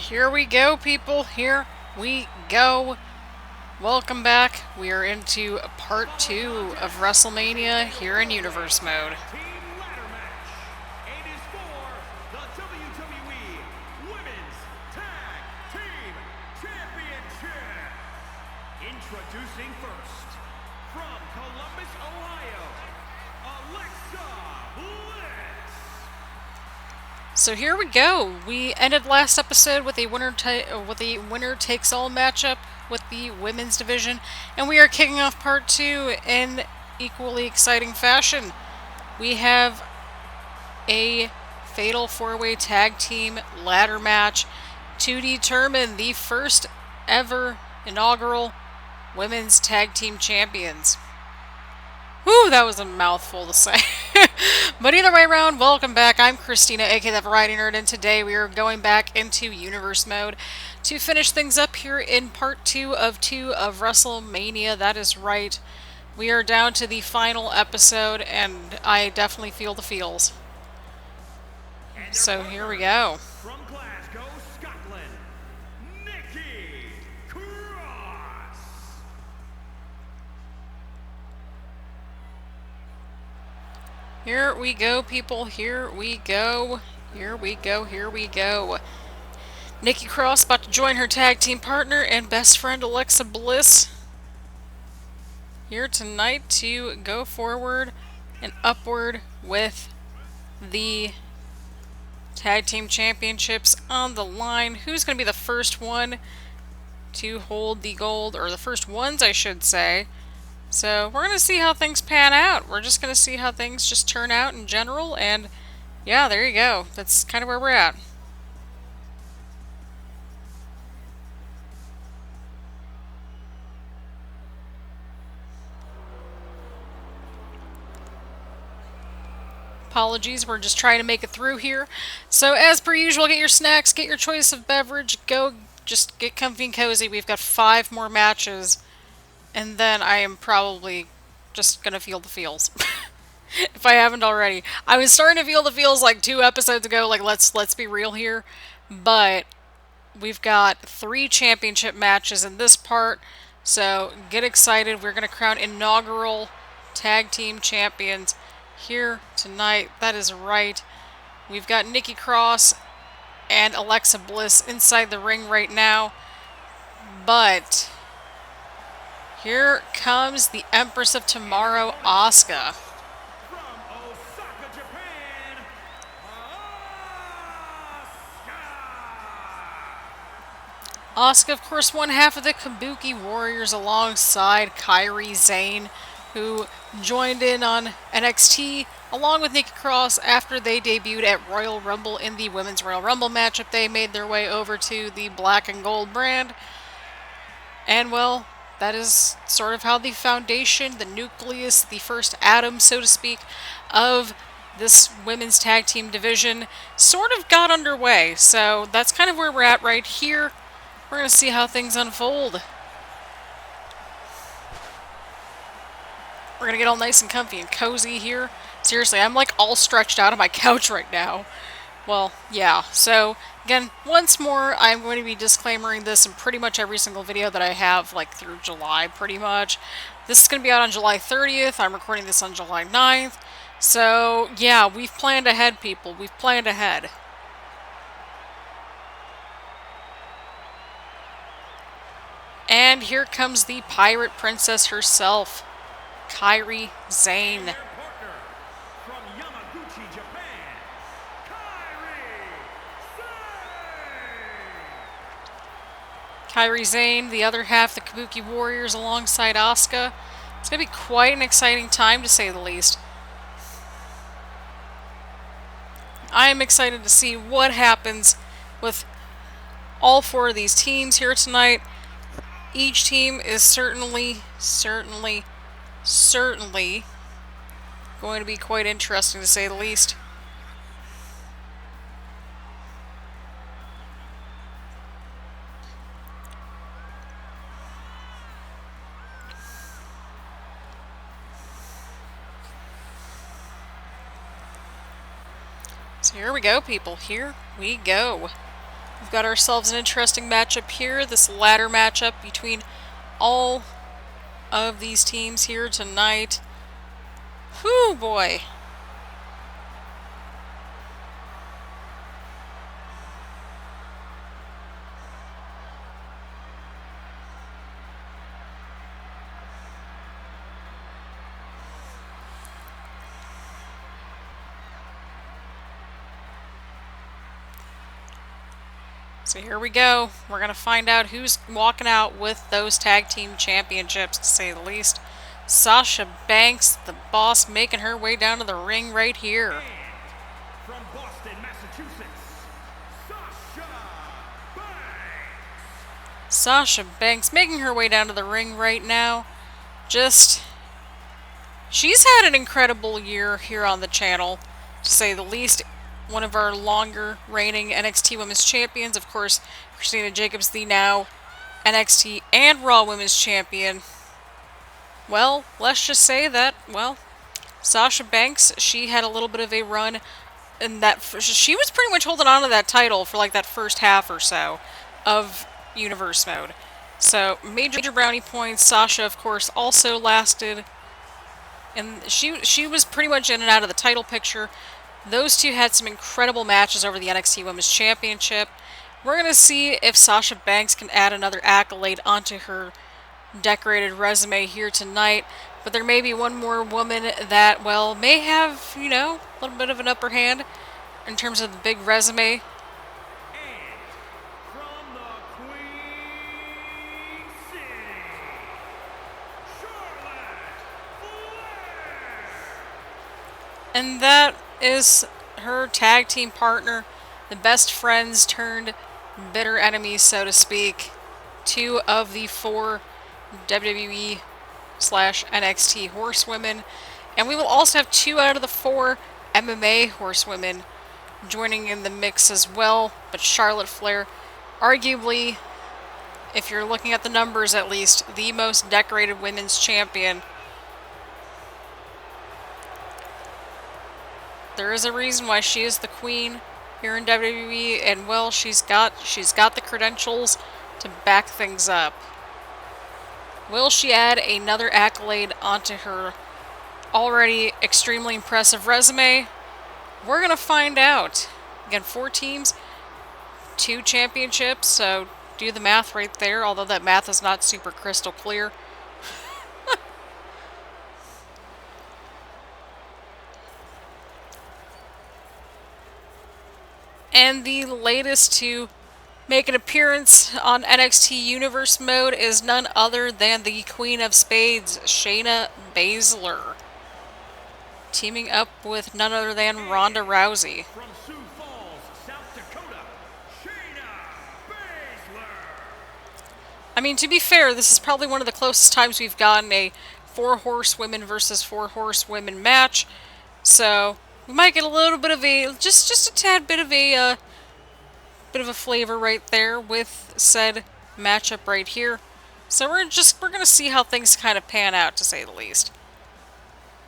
Here we go, people. Here we go. Welcome back. We are into part 2 of WrestleMania here in Universe Mode. Team ladder match. It is for the WWE Women's Tag Team Championship. Introducing first, from Columbus, Ohio, Alexa Bliss. So here we go. We ended last episode with a winner takes all matchup with the women's division, and we are kicking off part 2 in equally exciting fashion. We have a fatal 4-way tag team ladder match to determine the first ever inaugural women's tag team champions. Whew, that was a mouthful to say. But either way around, welcome back. I'm Christina, aka the Variety Nerd, and today we are going back into Universe Mode to finish things up here in part 2 of WrestleMania. That is right. We are down to the final episode, and I definitely feel the feels. So here we go. From Glasgow, Scotland, Nikki Cross. Here we go, people. Here we go. Here we go. Here we go. Nikki Cross about to join her tag team partner and best friend Alexa Bliss here tonight to go forward and upward with the tag team championships on the line. Who's going to be the first one to hold the gold, or the first ones, I should say. So we're going to see how things pan out. We're just going to see how things just turn out in general, and yeah, there you go. That's kind of where we're at. Apologies, we're just trying to make it through here. So as per usual, get your snacks, get your choice of beverage, go just get comfy and cozy. We've got 5 more matches, and then I am probably just gonna feel the feels. If I haven't already. I was starting to feel the feels like 2 episodes ago, like let's be real here. But we've got 3 championship matches in this part, so get excited. We're gonna crown inaugural tag team champions here tonight. That is right. We've got Nikki Cross and Alexa Bliss inside the ring right now. But here comes the Empress of Tomorrow, Asuka. From Osaka, Japan, Asuka. Asuka, of course, one half of the Kabuki Warriors alongside Kairi, Sane, who joined in on NXT along with Nikki Cross after they debuted at Royal Rumble in the Women's Royal Rumble matchup. They made their way over to the black and gold brand. And, well, that is sort of how the foundation, the nucleus, the first atom, so to speak, of this women's tag team division sort of got underway. So that's kind of where we're at right here. We're going to see how things unfold. We're going to get all nice and comfy and cozy here. Seriously, I'm like all stretched out on my couch right now. Well, yeah. So, again, once more, I'm going to be disclaimering this in pretty much every single video that I have, like, through July, pretty much. This is going to be out on July 30th. I'm recording this on July 9th. So, yeah, we've planned ahead, people. We've planned ahead. And here comes the Pirate Princess herself, Kairi Sane. Their partner from Yamaguchi, Japan, Kairi Sane. Kairi Sane, the other half, the Kabuki Warriors, alongside Asuka. It's going to be quite an exciting time, to say the least. I am excited to see what happens with all 4 of these teams here tonight. Each team is certainly going to be quite interesting, to say the least. So here we go, people. Here we go. We've got ourselves an interesting matchup here. This ladder matchup between all of these teams here tonight. Whew, boy. So here we go. We're going to find out who's walking out with those tag team championships, to say the least. Sasha Banks, the boss, making her way down to the ring right here. And from Boston, Massachusetts, Sasha Banks. Sasha Banks making her way down to the ring right now. She's had an incredible year here on the channel, to say the least. One of our longer reigning NXT Women's Champions. Of course, Christina Jacobs, the now NXT and Raw Women's Champion. Well, let's just say that, well, Sasha Banks, she had a little bit of a run in that. She was pretty much holding on to that title for like that first half or so of Universe Mode. So, major brownie points. Sasha, of course, also lasted. And she was pretty much in and out of the title picture. Those two had some incredible matches over the NXT Women's Championship. We're going to see if Sasha Banks can add another accolade onto her decorated resume here tonight. But there may be one more woman that, well, may have, you know, a little bit of an upper hand in terms of the big resume. And from the Queen City, Charlotte Flair. And that is her tag team partner, the best friends turned bitter enemies, so to speak. 2 of the 4 WWE / NXT horsewomen. And we will also have 2 out of the 4 MMA horsewomen joining in the mix as well. But Charlotte Flair, arguably, if you're looking at the numbers at least, the most decorated women's champion. There is a reason why she is the queen here in WWE, and well, she's got the credentials to back things up. Will she add another accolade onto her already extremely impressive resume? We're gonna find out. Again, 4 teams, 2 championships, so do the math right there, although that math is not super crystal clear. And the latest to make an appearance on NXT Universe Mode is none other than the Queen of Spades, Shayna Baszler, teaming up with none other than Ronda Rousey. From Sioux Falls, South Dakota, Shayna Baszler. I mean, to be fair, this is probably one of the closest times we've gotten a 4 horsewomen versus 4 horsewomen match. So we might get a little bit of a, just a tad bit of a flavor right there with said matchup right here. So we're gonna see how things kind of pan out, to say the least.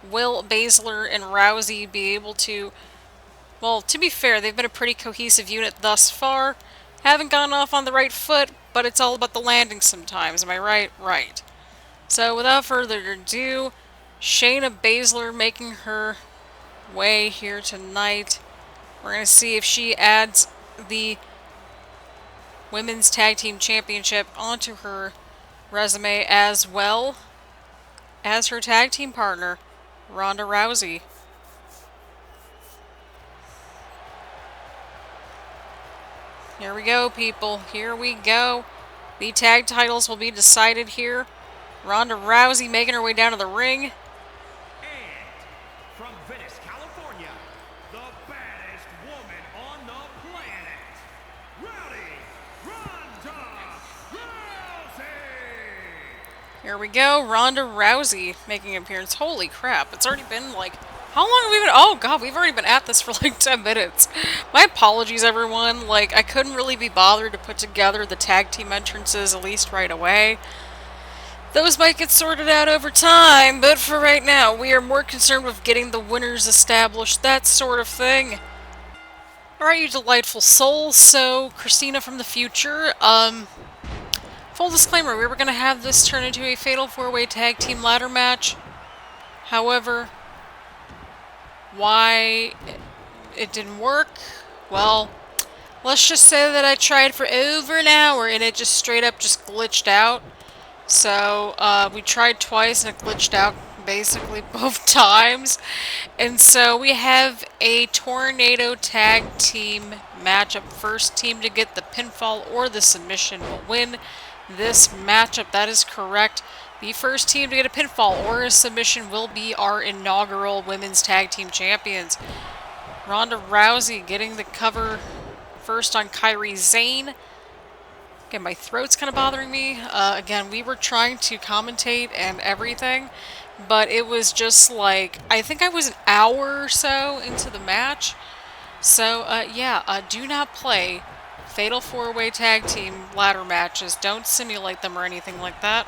Will Baszler and Rousey be able to, well, to be fair, they've been a pretty cohesive unit thus far. Haven't gone off on the right foot, but it's all about the landing sometimes, am I right? Right. So without further ado, Shayna Baszler making her way here tonight. We're going to see if she adds the Women's Tag Team Championship onto her resume as well as her tag team partner, Ronda Rousey. Here we go, people. Here we go. The tag titles will be decided here. Ronda Rousey making her way down to the ring. And from Venice, California, the baddest woman on the planet, Ronda Rousey. Here we go, Ronda Rousey making an appearance. Holy crap, it's already been like, how long have we been? Oh god, we've already been at this for like 10 minutes. My apologies, everyone. Like, I couldn't really be bothered to put together the tag team entrances at least right away. Those might get sorted out over time, but for right now, we are more concerned with getting the winners established, that sort of thing. Alright, you delightful souls. So, Christina from the future, full disclaimer, we were going to have this turn into a fatal 4-way tag team ladder match. However, why it didn't work? Well, let's just say that I tried for over an hour and it just straight up just glitched out. So, we tried twice and it glitched out basically both times. And so we have a tornado tag team matchup. First team to get the pinfall or the submission will win this matchup. That is correct. The first team to get a pinfall or a submission will be our inaugural women's tag team champions. Ronda Rousey getting the cover first on Kairi Sane. Again, my throat's kind of bothering me. Again, we were trying to commentate and everything, but it was just like, I think I was an hour or so into the match. So, yeah, do not play Fatal 4-Way Tag Team ladder matches. Don't simulate them or anything like that.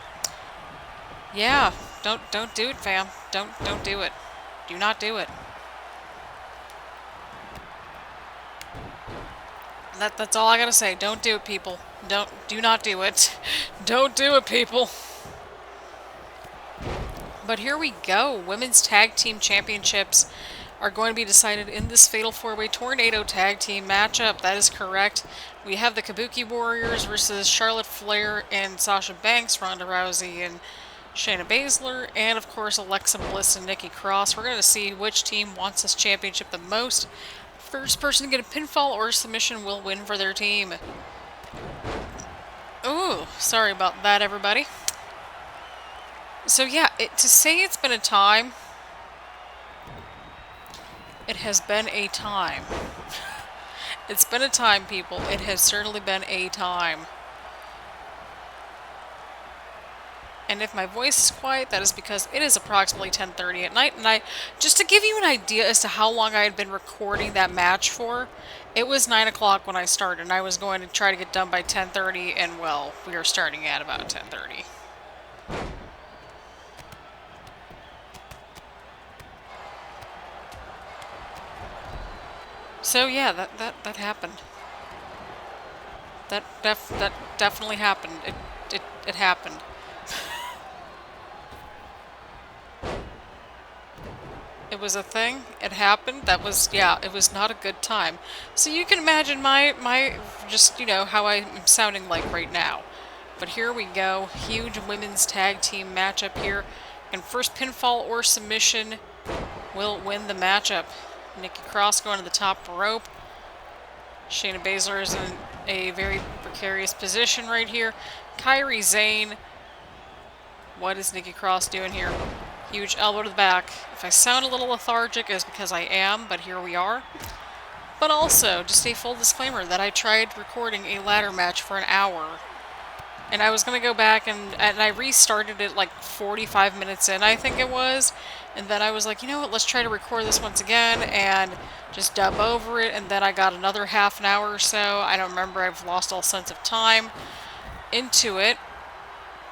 Yeah, don't do it, fam. Don't do it. Do not do it. That's all I gotta say. Don't do it, people. Do not do it. Don't do it, people. But here we go. Women's Tag Team Championships are going to be decided in this Fatal 4-Way Tornado Tag Team matchup. That is correct. We have the Kabuki Warriors versus Charlotte Flair and Sasha Banks, Ronda Rousey and Shayna Baszler, and of course Alexa Bliss and Nikki Cross. We're going to see which team wants this championship the most. First person to get a pinfall or submission will win for their team. Ooh, sorry about that, everybody. So yeah, to say it's been a time, it has been a time. It's been a time, people. It has certainly been a time. And if my voice is quiet, that is because it is approximately 10:30 at night. And just to give you an idea as to how long I had been recording that match for, it was 9 o'clock when I started. And I was going to try to get done by 10:30, and well, we are starting at about 10:30. So yeah, that happened. That definitely happened. It happened. It was a thing. It happened. That was, yeah, it was not a good time. So you can imagine my just, you know, how I'm sounding like right now. But here we go. Huge women's tag team matchup here. And first pinfall or submission will win the matchup. Nikki Cross going to the top rope. Shayna Baszler is in a very precarious position right here. Kairi Sane. What is Nikki Cross doing here? Huge elbow to the back. If I sound a little lethargic, it's because I am, but here we are. But also, just a full disclaimer that I tried recording a ladder match for an hour. And I was going to go back and I restarted it like 45 minutes in, I think it was. And then I was like, you know what, let's try to record this once again and just dub over it. And then I got another half an hour or so. I don't remember, I've lost all sense of time into it.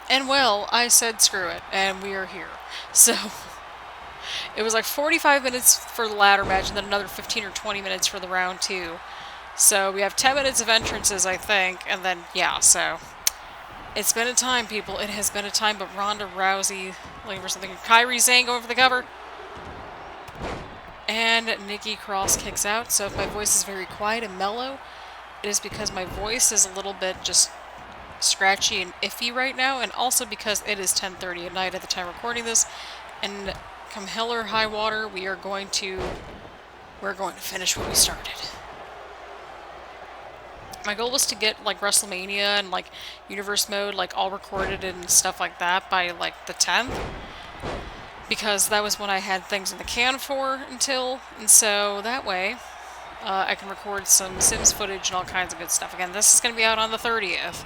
And well, I said screw it, and we are here. So, it was like 45 minutes for the ladder match, and then another 15 or 20 minutes for the round 2. So, we have 10 minutes of entrances, I think, and then, yeah, so... It's been a time, people. It has been a time, but Ronda Rousey looking for something. Kairi Sane going for the cover. And Nikki Cross kicks out, so if my voice is very quiet and mellow, it is because my voice is a little bit just... scratchy and iffy right now, and also because it is 10:30 at night at the time recording this, and come hell or high water, we're going to finish what we started. My goal was to get like WrestleMania and like Universe Mode like all recorded and stuff like that by like the 10th, because that was when I had things in the can for until, and so that way I can record some Sims footage and all kinds of good stuff. Again, this is going to be out on the 30th.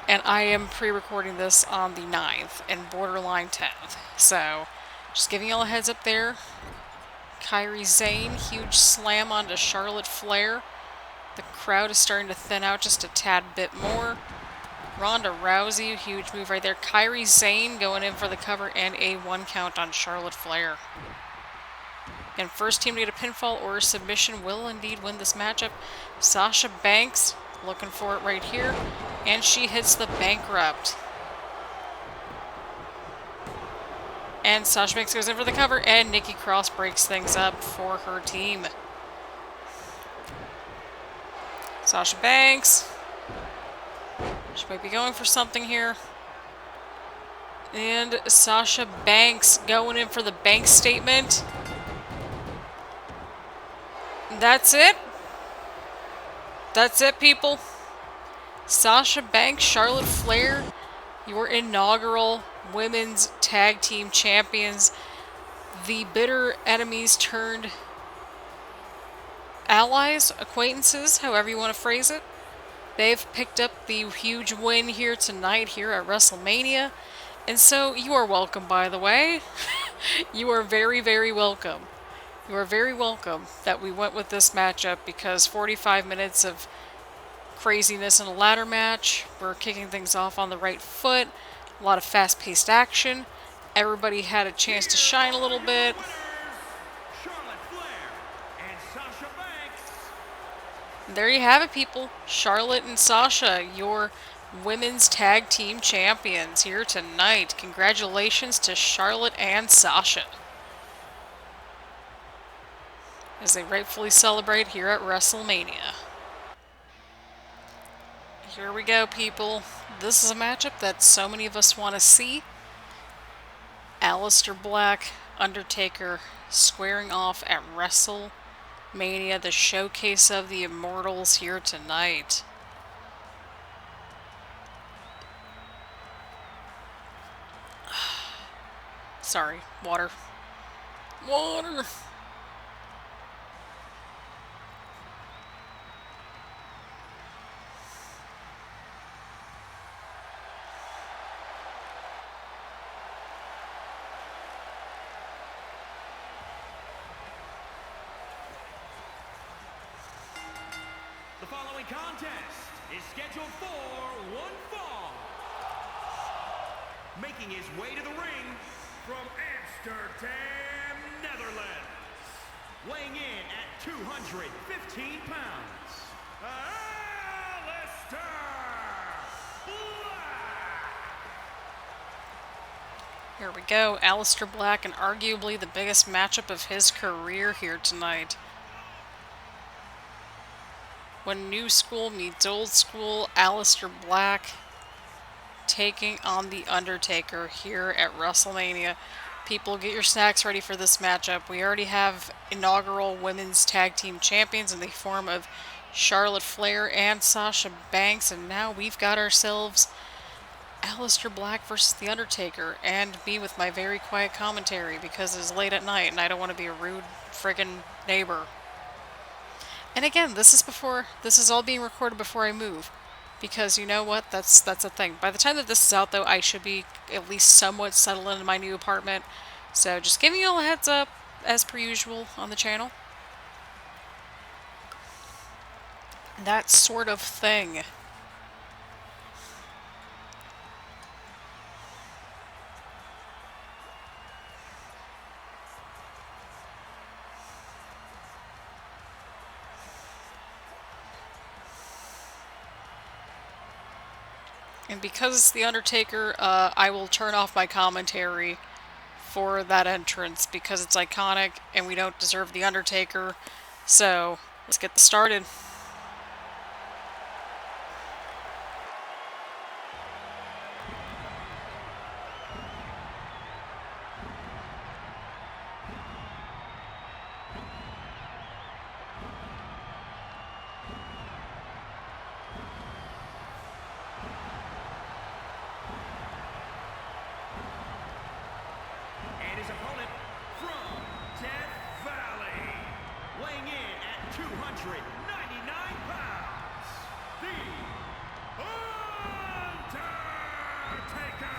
And I am pre-recording this on the 9th and borderline 10th. So, just giving y'all a heads up there. Kairi Sane, huge slam onto Charlotte Flair. The crowd is starting to thin out just a tad bit more. Ronda Rousey, huge move right there. Kairi Sane going in for the cover and a 1 count on Charlotte Flair. And first team to get a pinfall or a submission will indeed win this matchup. Sasha Banks, looking for it right here. And she hits the bankrupt. And Sasha Banks goes in for the cover, and Nikki Cross breaks things up for her team. Sasha Banks. She might be going for something here. And Sasha Banks going in for the bank statement. That's it. That's it, people. Sasha Banks, Charlotte Flair, your inaugural women's tag team champions. The bitter enemies turned allies, acquaintances, however you want to phrase it. They've picked up the huge win here tonight here at WrestleMania. And so you are welcome, by the way. You are very, very welcome. You are very welcome that we went with this matchup, because 45 minutes of craziness in a ladder match. We're kicking things off on the right foot. A lot of fast-paced action. Everybody had a chance to shine a little bit. Charlotte Flair and Sasha Banks. There you have it, people. Charlotte and Sasha, your women's tag team champions here tonight. Congratulations to Charlotte and Sasha, as they rightfully celebrate here at WrestleMania. Here we go, people. This is a matchup that so many of us want to see. Aleister Black, Undertaker squaring off at WrestleMania, the showcase of the Immortals here tonight. Sorry, water. Water! The following contest is scheduled for one fall. Making his way to the ring from Amsterdam, Netherlands. Weighing in at 215 pounds, Aleister Black. Here we go. Aleister Black, and arguably the biggest matchup of his career here tonight. When new school meets old school, Aleister Black taking on The Undertaker here at WrestleMania. People, get your snacks ready for this matchup. We already have inaugural women's tag team champions in the form of Charlotte Flair and Sasha Banks, and now we've got ourselves Aleister Black versus The Undertaker, and me with my very quiet commentary because it's late at night and I don't want to be a rude friggin' neighbor. And again, this is all being recorded before I move, because you know what, that's a thing. By the time that this is out, though, I should be at least somewhat settled into my new apartment. So just giving you all a heads up, as per usual on the channel. That sort of thing. And because it's The Undertaker, I will turn off my commentary for that entrance because it's iconic and we don't deserve The Undertaker. So, let's get this started. And his opponent from Death Valley, weighing in at 299 pounds, The Undertaker.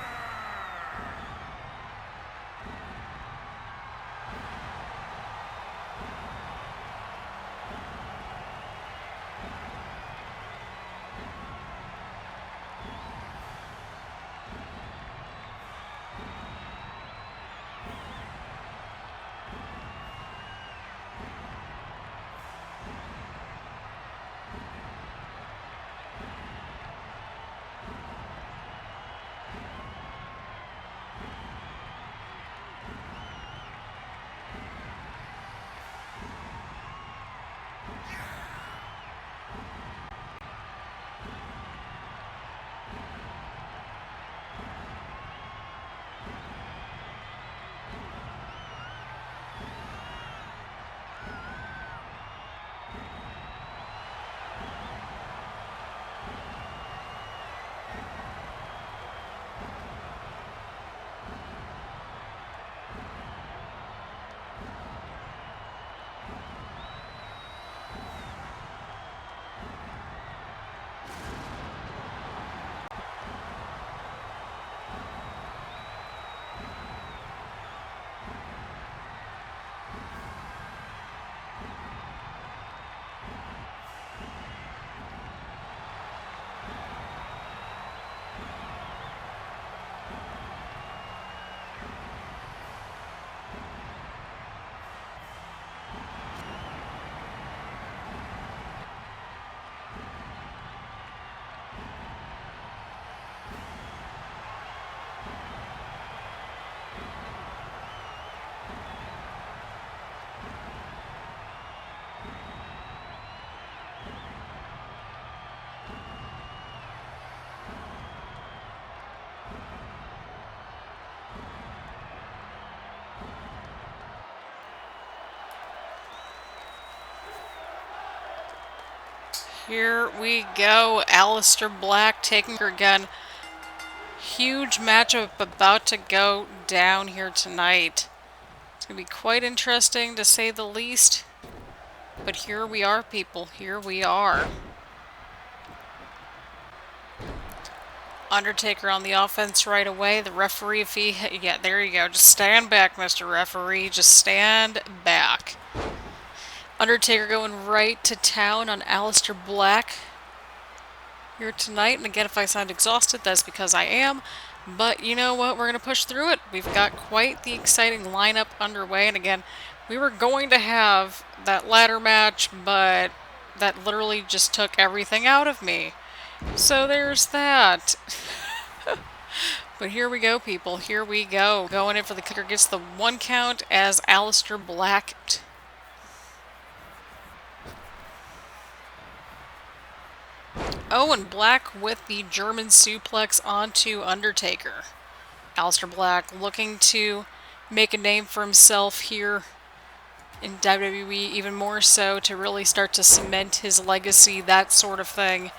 Here we go. Aleister Black taking her gun. Huge matchup about to go down here tonight. It's going to be quite interesting to say the least. But here we are, people. Here we are. Undertaker on the offense right away. The referee, if he... Yeah, there you go. Just stand back, Mr. Referee. Just stand back. Undertaker going right to town on Aleister Black here tonight. And again, if I sound exhausted, that's because I am. But you know what? We're going to push through it. We've got quite the exciting lineup underway. And again, we were going to have that ladder match, but that literally just took everything out of me. So there's that. But here we go, people. Here we go. Going in for the kicker. Gets the 1 count as Aleister Black. Oh, and Black with the German suplex onto Undertaker. Aleister Black looking to make a name for himself here in WWE, even more so to really start to cement his legacy, that sort of thing.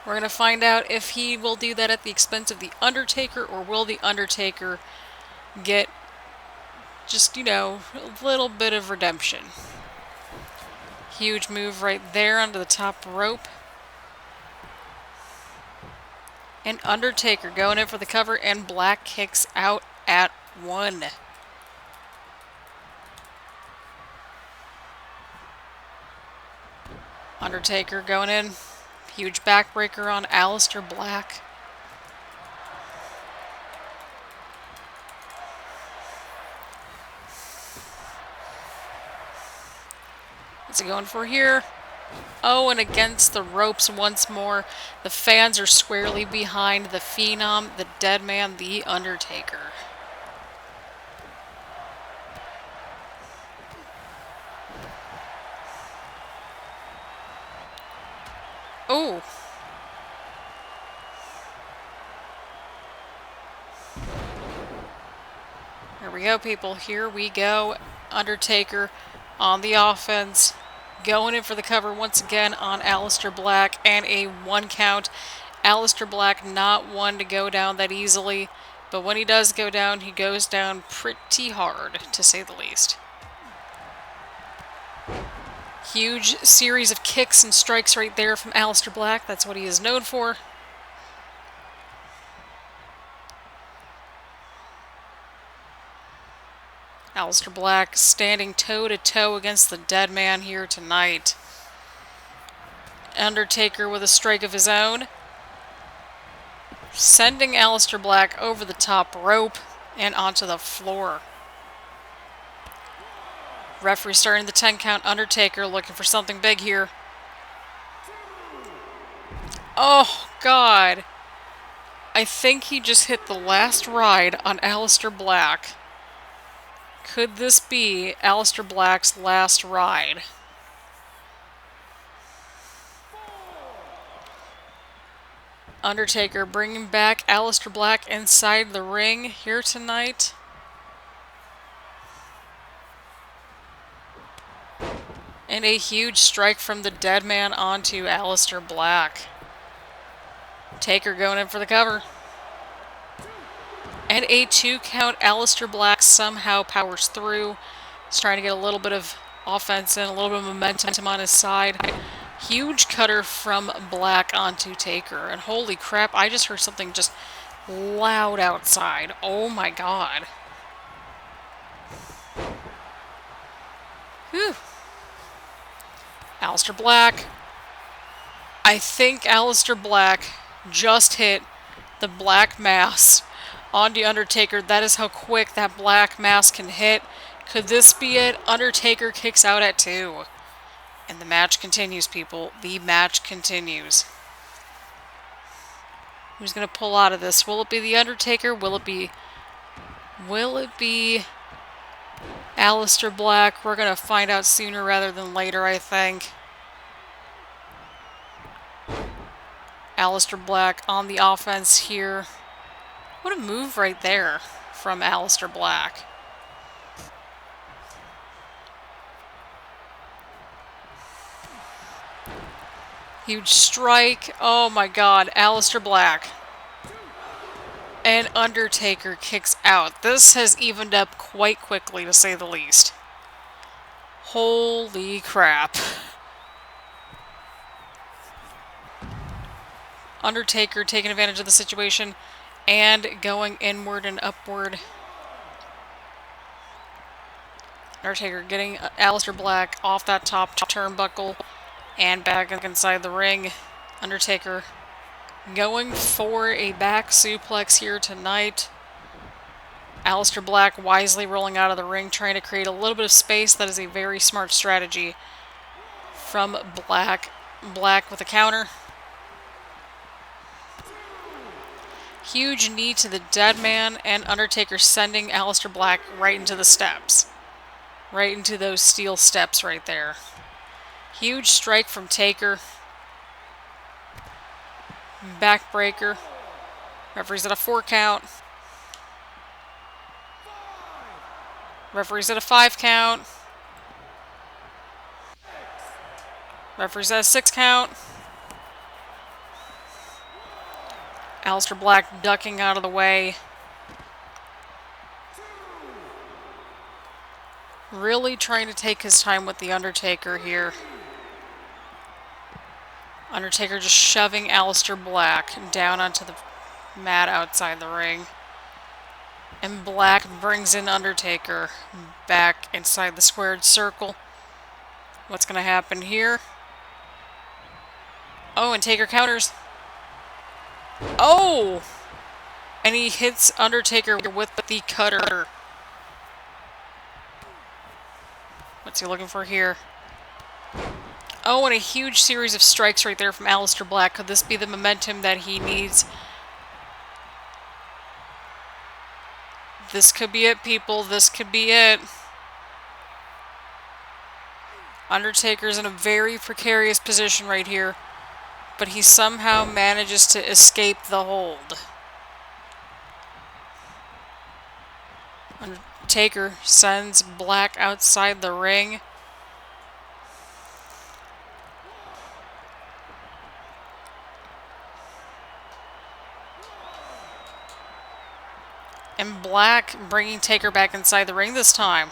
We're going to find out if he will do that at the expense of The Undertaker, or will The Undertaker get just, you know, a little bit of redemption. Huge move right there onto the top rope. And Undertaker going in for the cover, and Black kicks out at 1. Undertaker going in. Huge backbreaker on Aleister Black. What's he going for here? Oh, and against the ropes once more. The fans are squarely behind the Phenom, the Dead Man, the Undertaker. Oh. Here we go, people. Here we go. Undertaker on the offense. Going in for the cover once again on Aleister Black, and a 1 count. Aleister Black not one to go down that easily, but when he does go down, he goes down pretty hard, to say the least. Huge series of kicks and strikes right there from Aleister Black. That's what he is known for. Aleister Black standing toe-to-toe against the Dead Man here tonight. Undertaker with a strike of his own. Sending Aleister Black over the top rope and onto the floor. Referee starting the 10 count. Undertaker looking for something big here. Oh, God. I think he just hit the last ride on Aleister Black. Could this be Aleister Black's last ride? Undertaker bringing back Aleister Black inside the ring here tonight. And a huge strike from the Dead Man onto Aleister Black. Taker going in for the cover. And a 2 count. Aleister Black somehow powers through. He's trying to get a little bit of offense in, a little bit of momentum on his side. Huge cutter from Black onto Taker. And holy crap, I just heard something just loud outside. Oh my God. Whew. Aleister Black. I think Aleister Black just hit the Black Mass on the Undertaker. That is how quick that Black Mass can hit. Could this be it? Undertaker kicks out at 2. And the match continues, people. The match continues. Who's going to pull out of this? Will it be the Undertaker? Will it be Aleister Black? We're going to find out sooner rather than later, I think. Aleister Black on the offense here. What a move right there from Aleister Black. Huge strike. Oh my god. Aleister Black. And Undertaker kicks out. This has evened up quite quickly, to say the least. Holy crap. Undertaker taking advantage of the situation and going inward and upward. Undertaker getting Aleister Black off that top turnbuckle and back inside the ring. Undertaker going for a back suplex here tonight. Aleister Black wisely rolling out of the ring, trying to create a little bit of space. That is a very smart strategy from Black. Black with a counter. Huge knee to the dead man, and Undertaker sending Aleister Black right into the steps. Right into those steel steps right there. Huge strike from Taker. Backbreaker. Referee's at a 4 count. Referee's at a 5 count. Referee's at a 6 count. Aleister Black ducking out of the way. Really trying to take his time with the Undertaker here. Undertaker just shoving Aleister Black down onto the mat outside the ring. And Black brings in Undertaker back inside the squared circle. What's going to happen here? Oh, and Taker counters. Oh! And he hits Undertaker with the cutter. What's he looking for here? Oh, and a huge series of strikes right there from Aleister Black. Could this be the momentum that he needs? This could be it, people. This could be it. Undertaker's in a very precarious position right here, but he somehow manages to escape the hold. Undertaker sends Black outside the ring. And Black bringing Taker back inside the ring this time.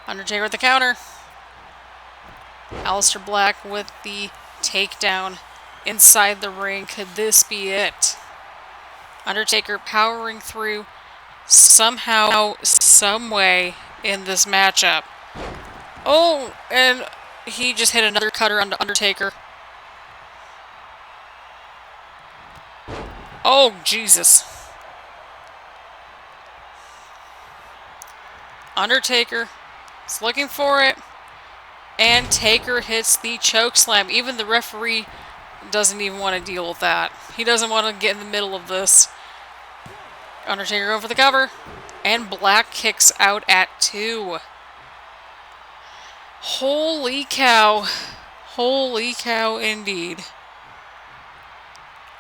Undertaker with the counter. Aleister Black with the takedown inside the ring. Could this be it? Undertaker powering through somehow, some way in this matchup. Oh, and he just hit another cutter onto Undertaker. Oh, Jesus. Undertaker is looking for it. And Taker hits the choke slam. Even the referee doesn't even want to deal with that. He doesn't want to get in the middle of this. Undertaker going for the cover. And Black kicks out at 2. Holy cow. Holy cow indeed.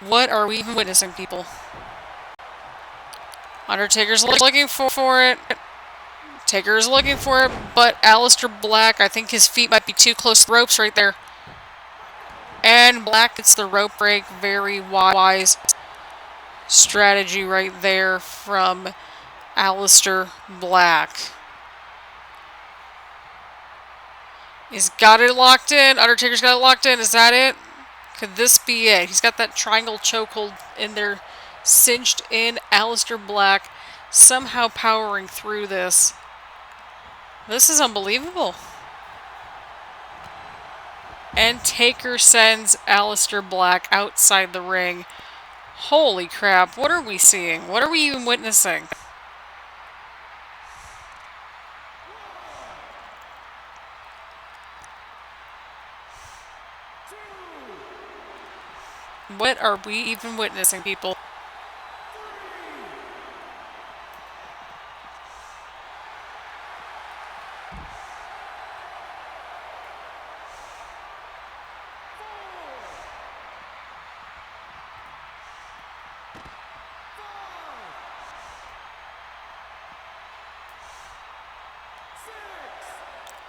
What are we even witnessing, people? Undertaker's looking for it. Taker is looking for it, but Aleister Black, I think his feet might be too close to the ropes right there. And Black gets the rope break. Very wise strategy right there from Aleister Black. He's got it locked in. Undertaker's got it locked in. Is that it? Could this be it? He's got that triangle chokehold in there, cinched in. Aleister Black somehow powering through this. This is unbelievable. And Taker sends Aleister Black outside the ring. Holy crap, what are we seeing? What are we even witnessing? What are we even witnessing, people?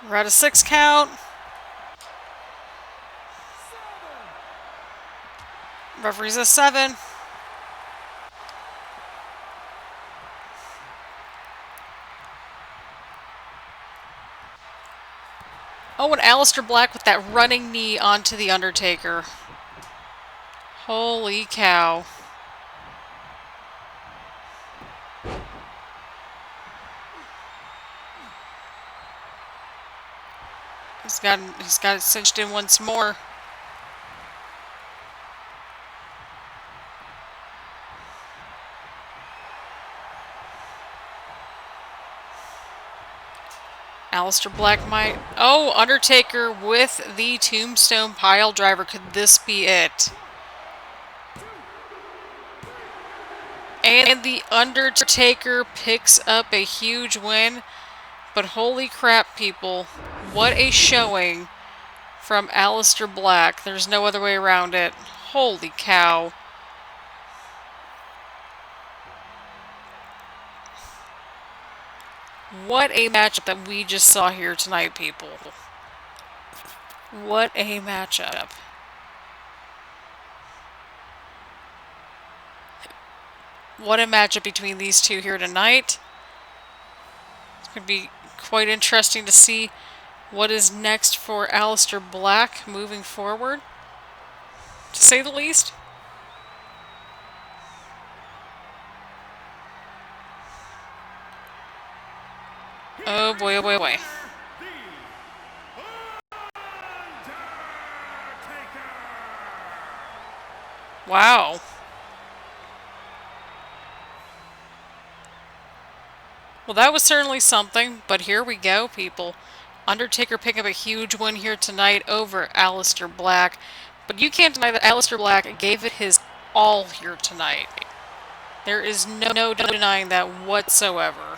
We're at a 6 count. Referee's a 7. Oh, and Aleister Black with that running knee onto the Undertaker. Holy cow. He's got it cinched in once more. Aleister Black might... Oh, Undertaker with the Tombstone Pile Driver. Could this be it? And the Undertaker picks up a huge win. But holy crap, people. What a showing from Aleister Black. There's no other way around it. Holy cow. What a matchup that we just saw here tonight, people. What a matchup. What a matchup between these two here tonight. It's going to be quite interesting to see what is next for Aleister Black moving forward, to say the least. Oh boy, oh boy, oh boy. Wow. Well, that was certainly something, but here we go, people. Undertaker picking up a huge win here tonight over Aleister Black. But you can't deny that Aleister Black gave it his all here tonight. There is no denying that whatsoever.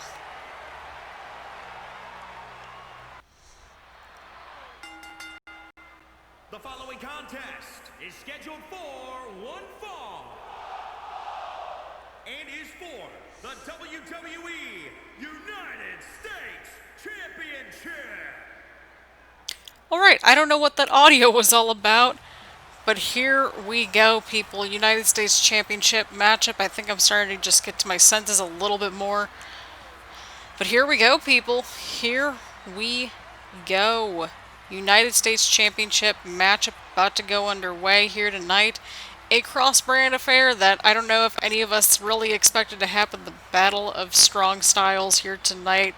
The following contest is scheduled for one fall and is for the WWE United States Championship. Alright, I don't know what that audio was all about, but here we go, people. United States Championship matchup. I think I'm starting to just get to my senses a little bit more. But here we go, people. Here we go. United States Championship matchup about to go underway here tonight. A cross-brand affair that I don't know if any of us really expected to happen. The Battle of Strong Styles here tonight.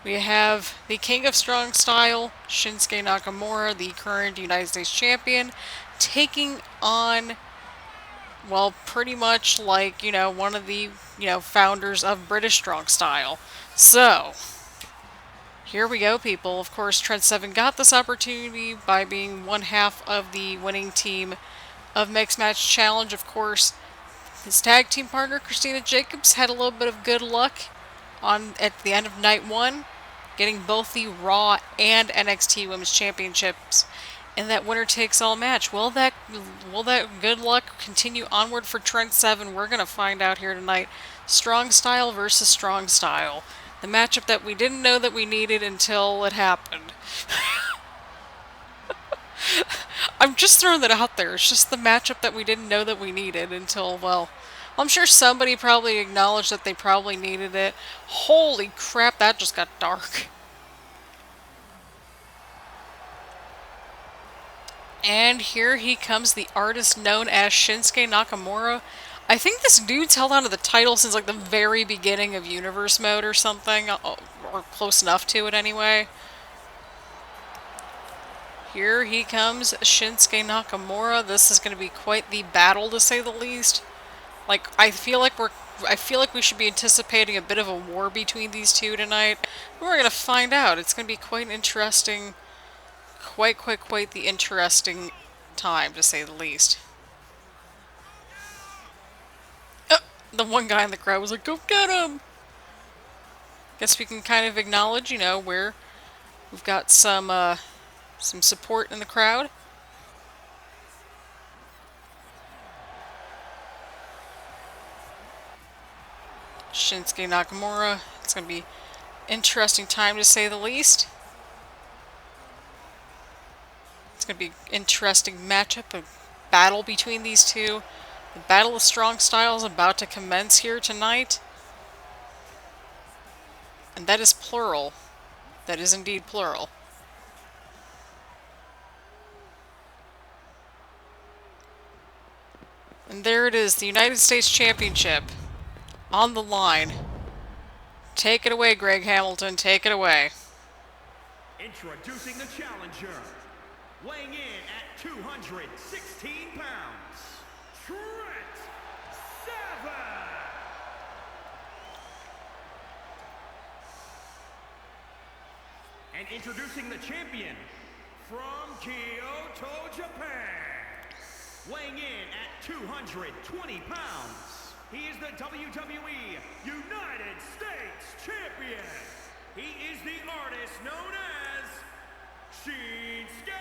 We have the King of Strong Style, Shinsuke Nakamura, the current United States Champion, taking on, well, pretty much like, one of the, founders of British Strong Style. So, here we go, people. Of course, Trent Seven got this opportunity by being one half of the winning team of Mixed Match Challenge. Of course, his tag team partner, Christina Jacobs, had a little bit of good luck at the end of night one, getting both the Raw and NXT Women's Championships in that winner-takes-all match. Will that good luck continue onward for Trent Seven? We're going to find out here tonight. Strong Style versus Strong Style. The matchup that we didn't know that we needed until it happened. I'm just throwing that out there. It's just the matchup that we didn't know that we needed until, well, I'm sure somebody probably acknowledged that they probably needed it. Holy crap, that just got dark. And here he comes, the artist known as Shinsuke Nakamura. I think this dude's held on to the title since like the very beginning of Universe Mode or something, or close enough to it anyway. Here he comes, Shinsuke Nakamura. This is going to be quite the battle, to say the least. Like, I feel like we should be anticipating a bit of a war between these two tonight. We're going to find out. It's going to be quite an interesting, quite the interesting time, to say the least. The one guy in the crowd was like, "Go get him!" Guess we can kind of acknowledge, where we've got some support in the crowd. Shinsuke Nakamura. It's going to be an interesting time, to say the least. going to be an interesting matchup, a battle between these two. The Battle of Strong Styles about to commence here tonight. And that is plural. That is indeed plural. And there it is, the United States Championship on the line. Take it away, Greg Hamilton. Take it away. Introducing the challenger, weighing in at 216 pounds, Trent Seven. And introducing the champion from Kyoto, Japan, weighing in at 220 pounds, he is the WWE United States Champion. He is the artist known as Shinsuke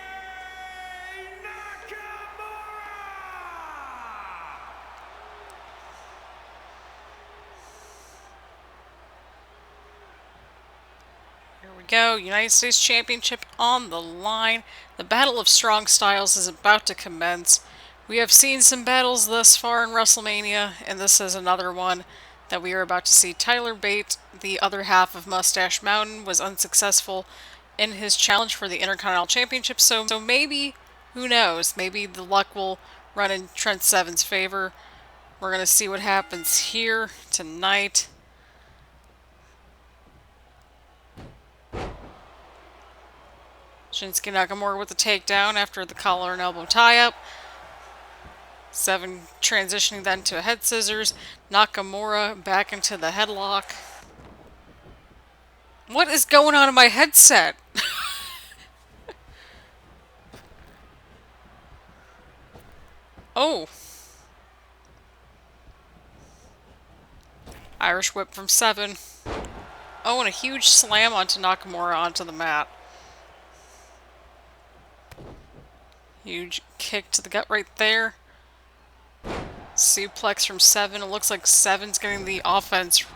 Nakamura! Here we go, United States Championship on the line. The Battle of Strong Styles is about to commence. We have seen some battles thus far in WrestleMania, and this is another one that we are about to see. Tyler Bate, the other half of Mustache Mountain, was unsuccessful in his challenge for the Intercontinental Championship, so maybe, who knows, maybe the luck will run in Trent Seven's favor. We're going to see what happens here tonight. Shinsuke Nakamura with the takedown after the collar and elbow tie-up. Seven transitioning then to a head scissors. Nakamura back into the headlock. What is going on in my headset? Oh. Irish whip from Seven. Oh, and a huge slam onto Nakamura onto the mat. Huge kick to the gut right there. Suplex from Seven. It looks like Seven's getting the offense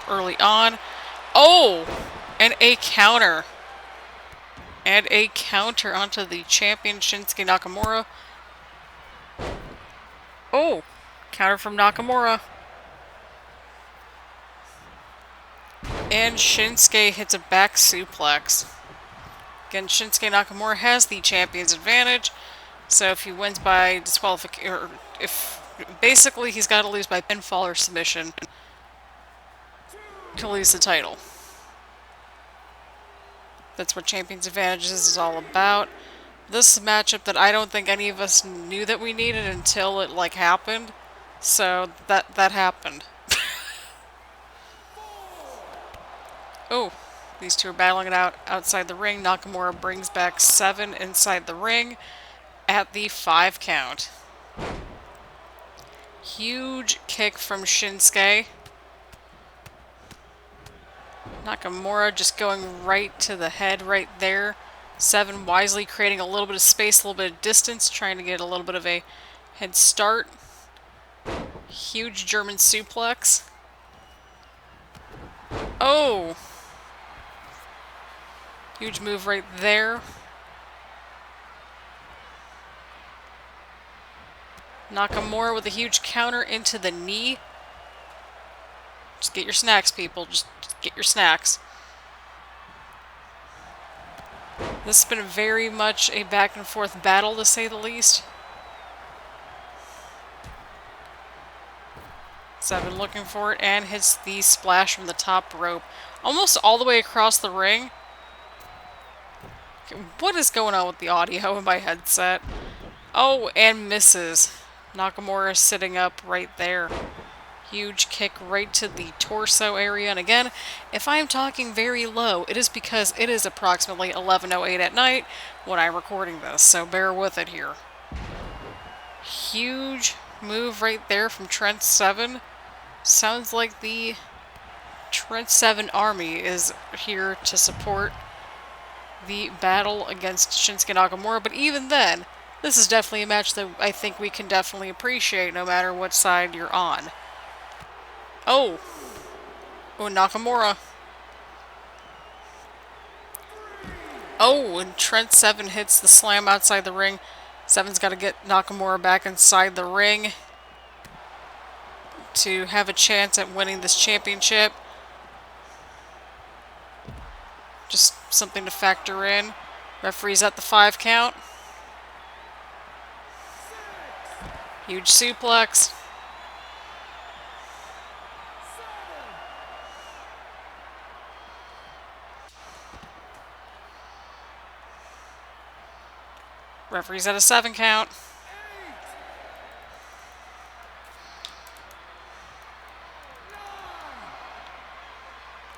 early on. Oh! And a counter. And a counter onto the champion Shinsuke Nakamura. Oh! Counter from Nakamura. And Shinsuke hits a back suplex. Again, Shinsuke Nakamura has the champion's advantage. So if he wins by disqualification, or if basically he's got to lose by pinfall or submission to lose the title. That's what champion's advantages is all about. This is a matchup that I don't think any of us knew that we needed until it like happened. So that happened. Oh, these two are battling it out outside the ring. Nakamura brings back Seven inside the ring at the 5 count. Huge kick from Shinsuke. Nakamura just going right to the head right there. Seven wisely creating a little bit of space, a little bit of distance, trying to get a little bit of a head start. Huge German suplex. Oh! Huge move right there. Nakamura with a huge counter into the knee. Just get your snacks, people. Just get your snacks. This has been very much a back and forth battle, to say the least. Seven looking for it and hits the splash from the top rope. Almost all the way across the ring. What is going on with the audio in my headset? Oh, and misses. Nakamura sitting up right there. Huge kick right to the torso area. And again, if I am talking very low, it is because it is approximately 11:08 at night when I'm recording this. So bear with it here. Huge move right there from Trent Seven. Sounds like the Trent Seven army is here to support the battle against Shinsuke Nakamura, but even then, this is definitely a match that I think we can definitely appreciate no matter what side you're on. Oh! Oh, Nakamura. Oh, and Trent Seven hits the slam outside the ring. Seven's got to get Nakamura back inside the ring to have a chance at winning this championship. Just something to factor in. Referee's at the 5 count. Huge suplex. Referee's at a 7 count.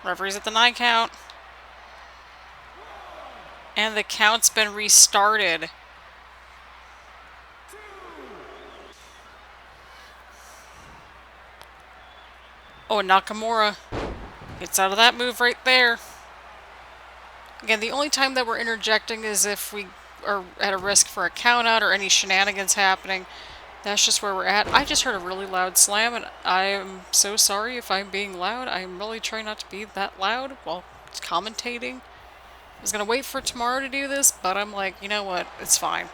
Referee's at the 9 count. And the count's been restarted. Oh, and Nakamura gets out of that move right there. Again, the only time that we're interjecting is if we are at a risk for a countout or any shenanigans happening. That's just where we're at. I just heard a really loud slam, and I am so sorry if I'm being loud. I'm really trying not to be that loud while commentating. I was going to wait for tomorrow to do this, but I'm like, you know what? It's fine.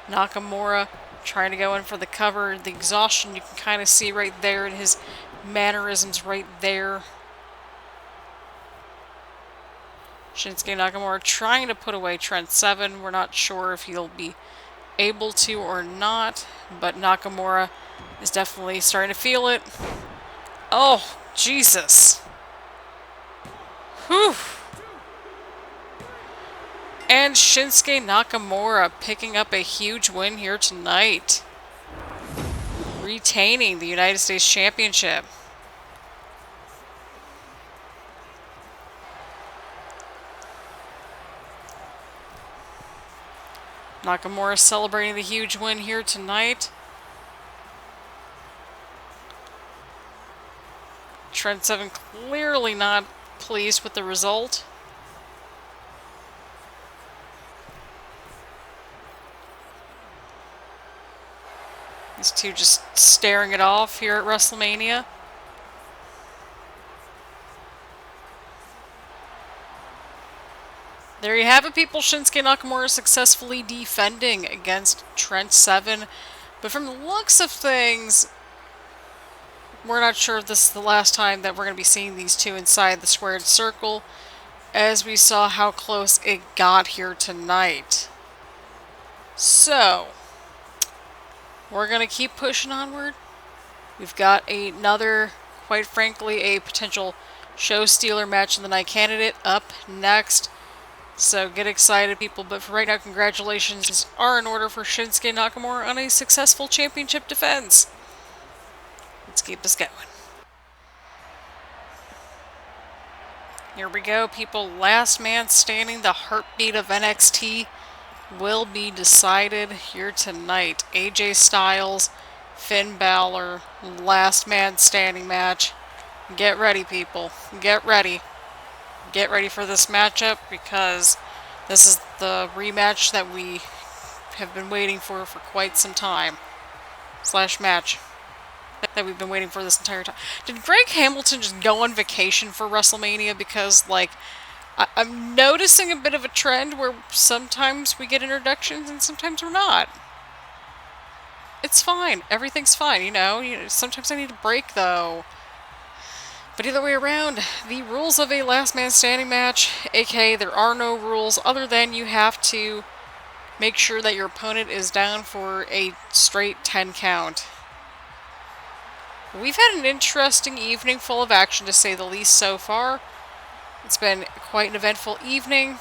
Nakamura trying to go in for the cover. The exhaustion you can kind of see right there in his mannerisms right there. Shinsuke Nakamura trying to put away Trent Seven. We're not sure if he'll be able to or not, but Nakamura is definitely starting to feel it. Oh, Jesus. Whew. And Shinsuke Nakamura picking up a huge win here tonight. Retaining the United States Championship. Nakamura celebrating the huge win here tonight. Trent Seven clearly not pleased with the result. These two just staring it off here at WrestleMania. There you have it, people. Shinsuke Nakamura successfully defending against Trent Seven. But from the looks of things, we're not sure if this is the last time that we're going to be seeing these two inside the squared circle, as we saw how close it got here tonight. So, we're going to keep pushing onward. We've got another, quite frankly, a potential show stealer match in the night candidate up next. So get excited, people. But for right now, congratulations are in order for Shinsuke Nakamura on a successful championship defense. Let's keep this going. Here we go, people. Last man standing, the heartbeat of NXT, will be decided here tonight. AJ Styles, Finn Balor, last man standing match. Get ready, people. Get ready. Get ready for this matchup, because this is the rematch that we have been waiting for quite some time. Slash match that we've been waiting for this entire time. Did Greg Hamilton just go on vacation for WrestleMania? Because, like, I'm noticing a bit of a trend where sometimes we get introductions and sometimes we're not. It's fine. Everything's fine, you know. Sometimes I need a break, though. But either way around, the rules of a last man standing match, aka there are no rules other than you have to make sure that your opponent is down for a straight 10 count. We've had an interesting evening full of action, to say the least, so far. It's been quite an eventful evening.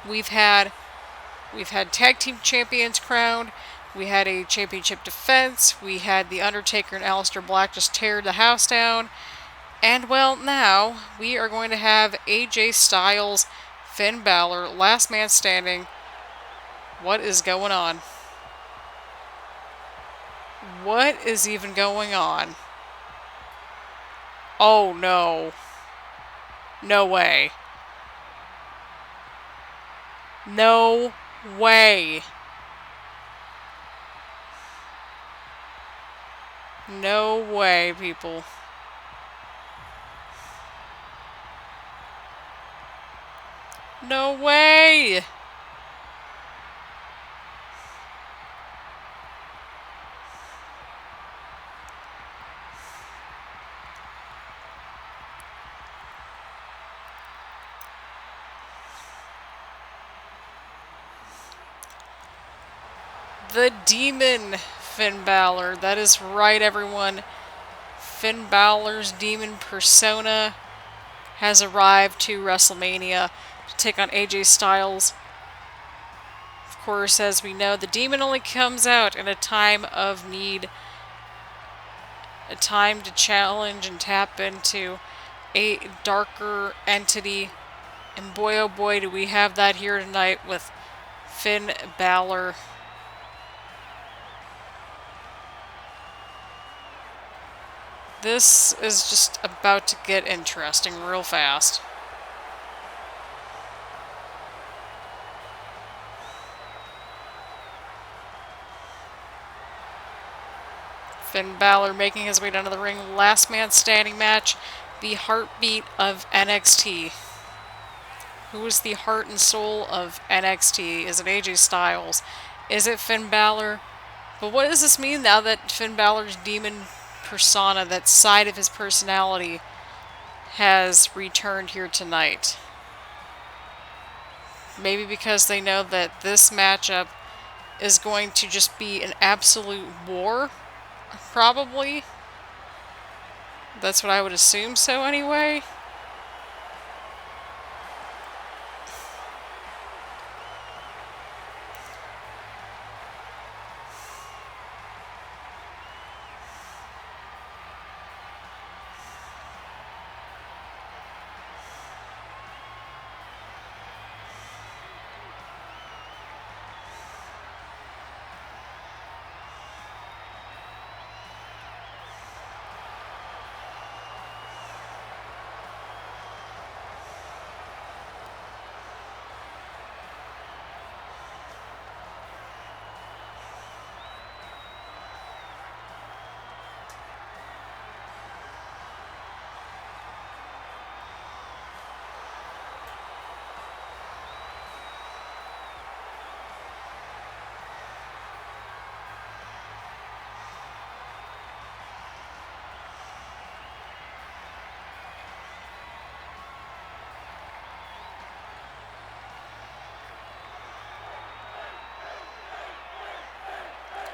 We've had tag team champions crowned. We had a championship defense. We had the Undertaker and Aleister Black just tear the house down. And, well, now we are going to have AJ Styles, Finn Balor, last man standing. What is going on? What is even going on? Oh, no. No way. No way. No way, people. No way! The Demon Finn Balor. That is right, everyone. Finn Balor's demon persona has arrived to WrestleMania to take on AJ Styles. Of course, as we know, the demon only comes out in a time of need, a time to challenge and tap into a darker entity. And boy, oh boy, do we have that here tonight with Finn Balor. This is just about to get interesting real fast. Finn Balor making his way down to the ring. Last man standing match. The heartbeat of NXT. Who is the heart and soul of NXT? Is it AJ Styles? Is it Finn Balor? But what does this mean now that Finn Balor's demon persona, that side of his personality, has returned here tonight? Maybe because they know that this matchup is going to just be an absolute war? Probably. That's what I would assume so anyway.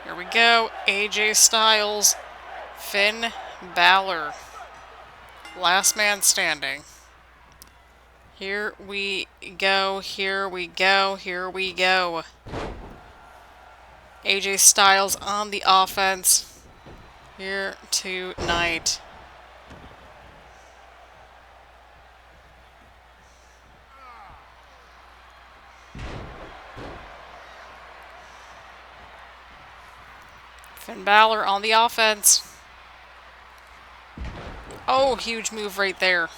Here we go. AJ Styles, Finn Balor. Last man standing. Here we go, here we go, here we go. AJ Styles on the offense here tonight. Finn Balor on the offense. Oh, huge move right there.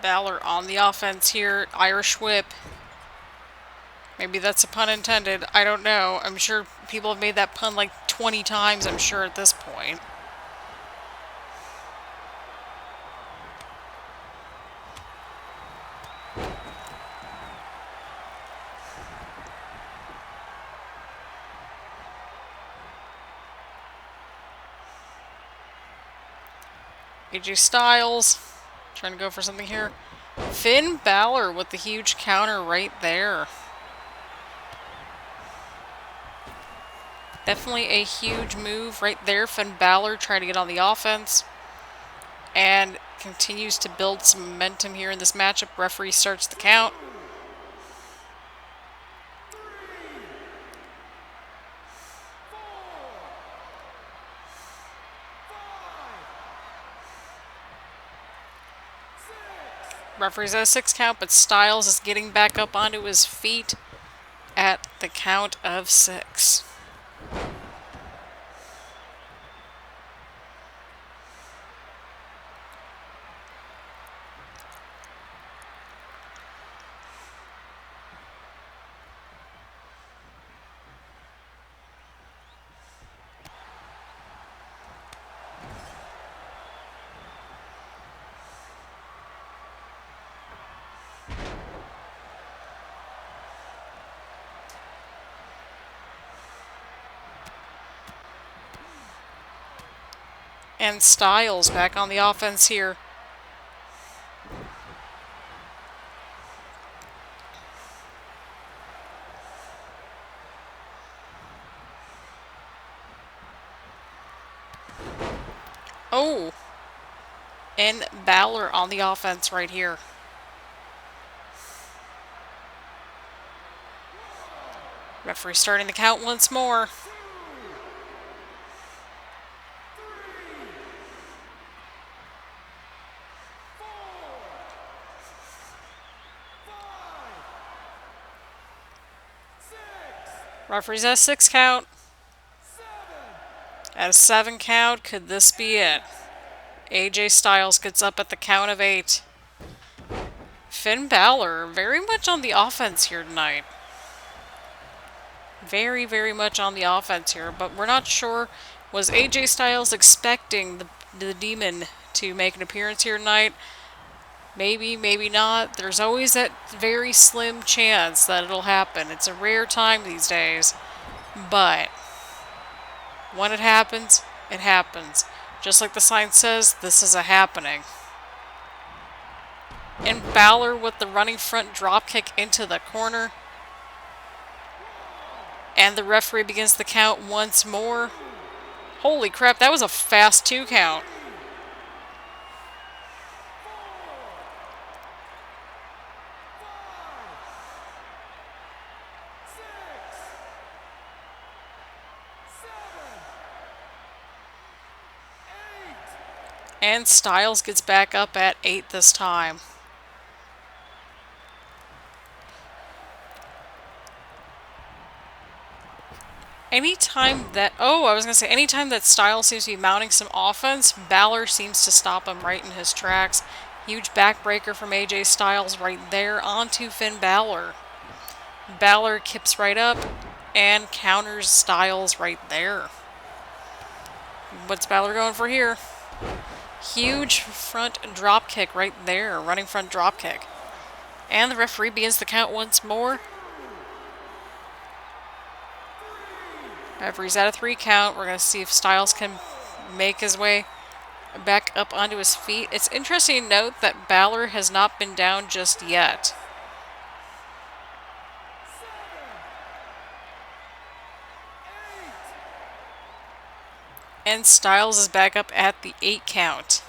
Balor on the offense here. Irish whip. Maybe that's a pun intended. I don't know. I'm sure people have made that pun like 20 times, I'm sure, at this point. AJ Styles trying to go for something here. Finn Balor with the huge counter right there. Definitely a huge move right there. Finn Balor trying to get on the offense. And continues to build some momentum here in this matchup. Referee starts the count. Referee's at a 6 count, but Styles is getting back up onto his feet at the count of 6. And Styles back on the offense here. Oh! And Balor on the offense right here. Referee starting the count once more. Referee's at a 6 count. At a 7 count, could this be it? AJ Styles gets up at the count of 8. Finn Balor, very much on the offense here tonight. Very, very much on the offense here, but we're not sure. Was AJ Styles expecting the Demon to make an appearance here tonight? Maybe, maybe not. There's always that very slim chance that it'll happen. It's a rare time these days. But when it happens, it happens. Just like the sign says, this is a happening. And Balor with the running front dropkick into the corner. And the referee begins the count once more. Holy crap, that was a fast 2 count. And Styles gets back up at 8 this time. Anytime that Styles seems to be mounting some offense, Balor seems to stop him right in his tracks. Huge backbreaker from AJ Styles right there onto Finn Balor. Balor kips right up and counters Styles right there. What's Balor going for here? Huge front dropkick right there, running front dropkick. And the referee begins the count once more. Referee's at a 3 count. We're going to see if Styles can make his way back up onto his feet. It's interesting to note that Balor has not been down just yet. And Styles is back up at the 8 count.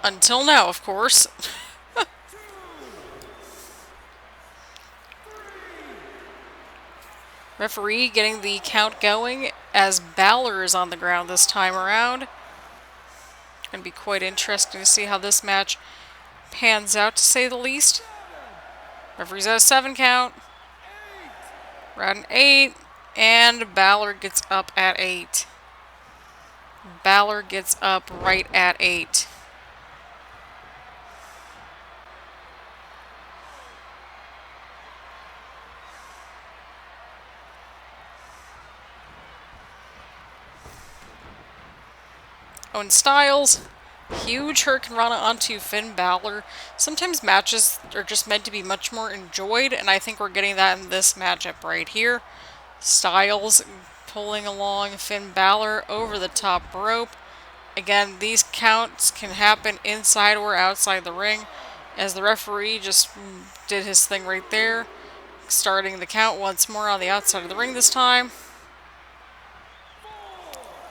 Until now, of course. Referee getting the count going as Balor is on the ground this time around. Going to be quite interesting to see how this match pans out, to say the least. Referee's at a 7 count. We're at an 8. And Balor gets up at 8. Balor gets up right at 8. Oh, and Styles, huge hurricanrana onto Finn Balor. Sometimes matches are just meant to be much more enjoyed, and I think we're getting that in this matchup right here. Styles pulling along Finn Balor over the top rope. Again, these counts can happen inside or outside the ring, as the referee just did his thing right there. Starting the count once more on the outside of the ring this time.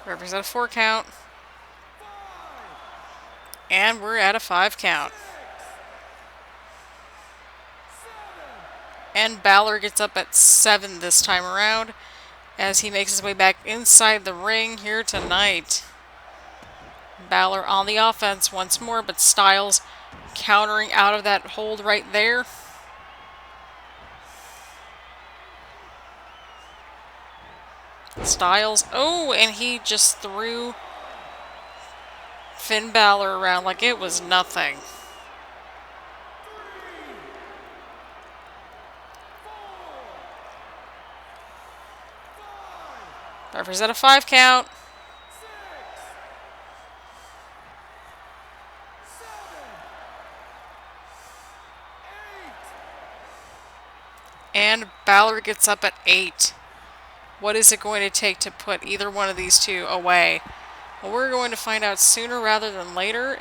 Referee's at a 4 count. And we're at a 5 count. And Balor gets up at 7 this time around as he makes his way back inside the ring here tonight. Balor on the offense once more, but Styles countering out of that hold right there. Styles, oh, and he just threw Finn Balor around like it was nothing. Referee's at a 5 count. And Balor gets up at 8. What is it going to take to put either one of these two away? Well, we're going to find out sooner rather than later.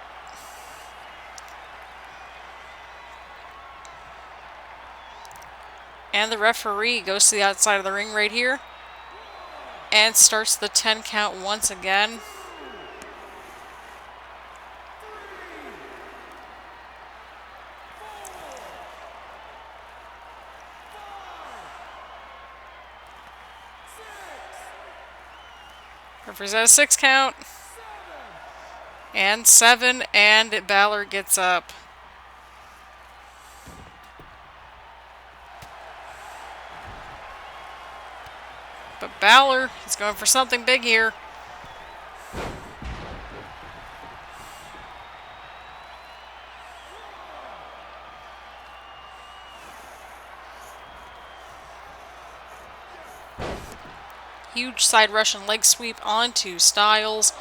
And the referee goes to the outside of the ring right here. And starts the 10 count once again. Referee's at a 6 count. And 7, and Balor gets up. But Balor is going for something big here. Huge side Russian leg sweep onto Styles.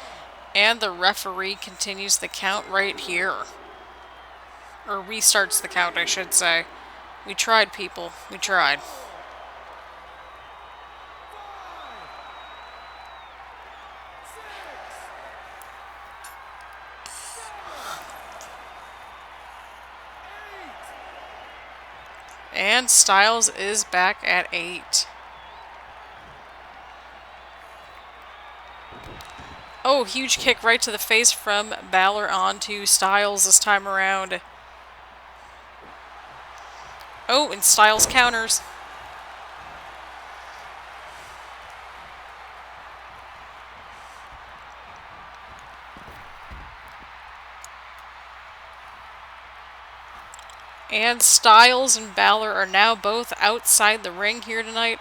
And the referee continues the count right here. Or restarts the count, I should say. We tried, people. We tried. And Styles is back at 8. Oh, huge kick right to the face from Balor onto Styles this time around. Oh, and Styles counters. And Styles and Balor are now both outside the ring here tonight.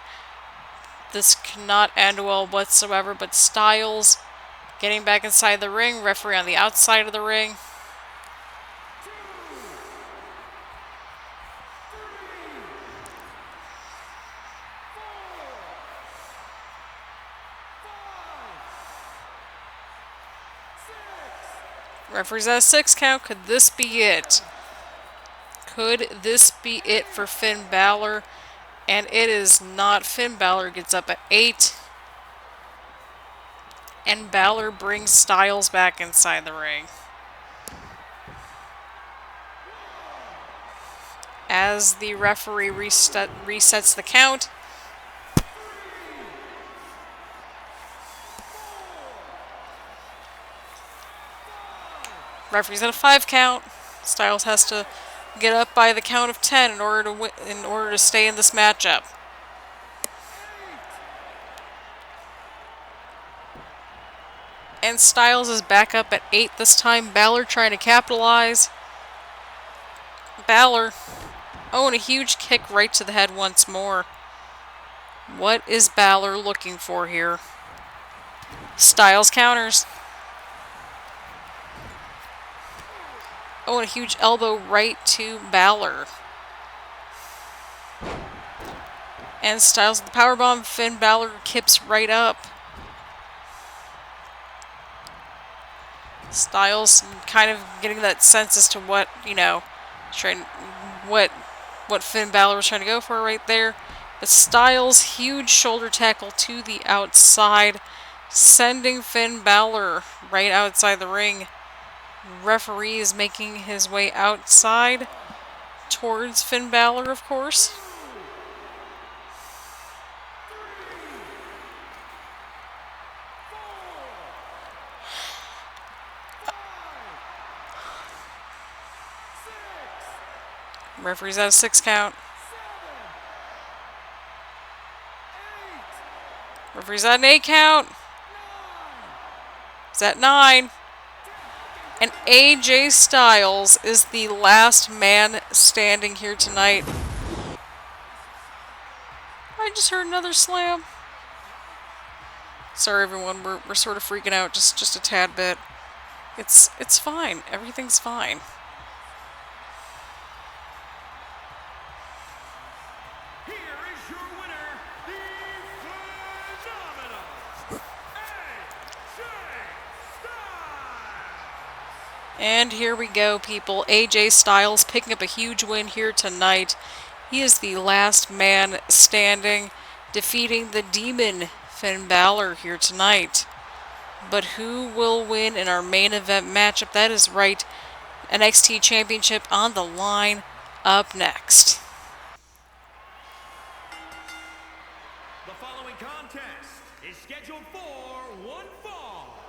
This cannot end well whatsoever, but Styles getting back inside the ring, referee on the outside of the ring. Referee's at a 6 count. Could this be it? Could this be it for Finn Balor? And it is not. Finn Balor gets up at 8. And Balor brings Styles back inside the ring. As the referee resets the count. Referee's at a 5 count. Styles has to get up by the count of 10 in order to stay in this matchup. And Styles is back up at 8 this time. Balor trying to capitalize. Balor. Oh, and a huge kick right to the head once more. What is Balor looking for here? Styles counters. Oh, and a huge elbow right to Balor. And Styles with the powerbomb. Finn Balor kips right up. Styles kind of getting that sense as to what, what Finn Balor was trying to go for right there. But Styles, huge shoulder tackle to the outside, sending Finn Balor right outside the ring. Referee is making his way outside towards Finn Balor, of course. Referee's at a 6 count. Referee's at an 8 count. He's at 9. And AJ Styles is the last man standing here tonight. I just heard another slam. Sorry everyone, we're sort of freaking out just a tad bit. It's fine. Everything's fine. Here is your winner, the phenomenal AJ Styles. And here we go, people. AJ Styles picking up a huge win here tonight. He is the last man standing, defeating the Demon Finn Balor here tonight. But who will win in our main event matchup? That is right, NXT Championship on the line up next. The following contest is scheduled for one fall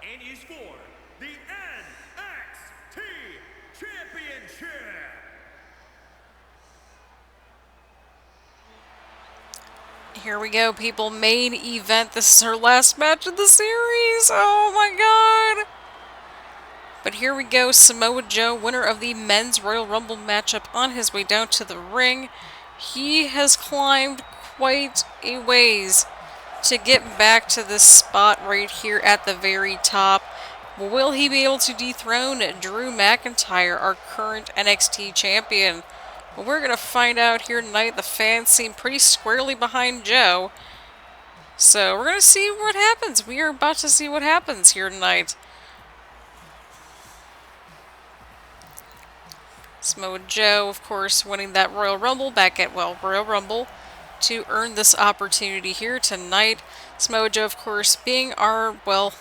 and is for the NXT Championship. Here we go, people. Main event. This is our last match of the series. Oh my god. But here we go. Samoa Joe, winner of the Men's Royal Rumble matchup, on his way down to the ring. He has climbed quite a ways to get back to this spot right here at the very top. Will he be able to dethrone Drew McIntyre, our current NXT champion? Well, we're going to find out here tonight. The fans seem pretty squarely behind Joe. So we're going to see what happens. We are about to see what happens here tonight. Samoa Joe, of course, winning that Royal Rumble back at, well, Royal Rumble to earn this opportunity here tonight. Samoa Joe, of course, being our, well,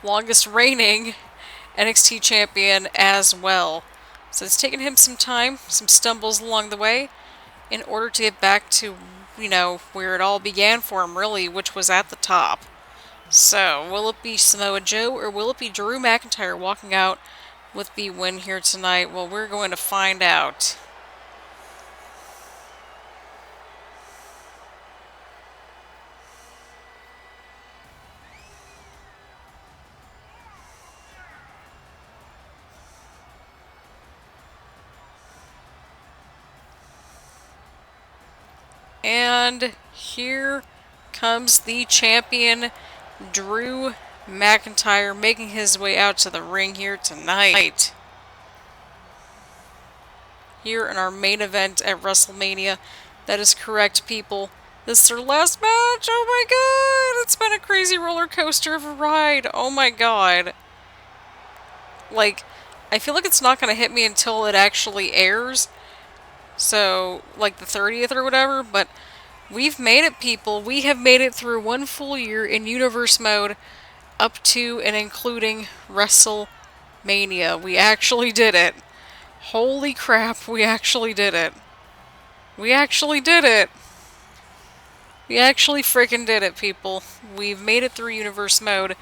longest reigning NXT champion as well. So it's taken him some time, some stumbles along the way, in order to get back to, you know, where it all began for him, really, which was at the top. So, will it be Samoa Joe, or will it be Drew McIntyre walking out with the win here tonight? Well, we're going to find out. And here comes the champion, Drew McIntyre, making his way out to the ring here tonight. Here in our main event at WrestleMania. That is correct, people. This is our last match. Oh my god! It's been a crazy roller coaster of a ride. Oh my god. Like, I feel like it's not going to hit me until it actually airs. So, like the 30th or whatever, but we've made it, people. We have made it through one full year in Universe mode up to and including WrestleMania. We actually did it. Holy crap, we actually did it. We actually did it. We actually freaking did it, people. We've made it through Universe mode.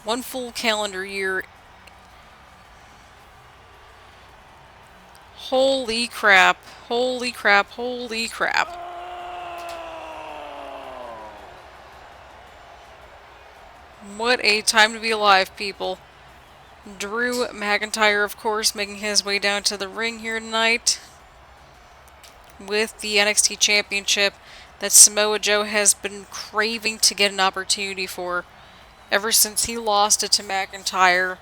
One full calendar year. Holy crap. Holy crap. Holy crap. What a time to be alive, people. Drew McIntyre, of course, making his way down to the ring here tonight with the NXT Championship that Samoa Joe has been craving to get an opportunity for ever since he lost it to McIntyre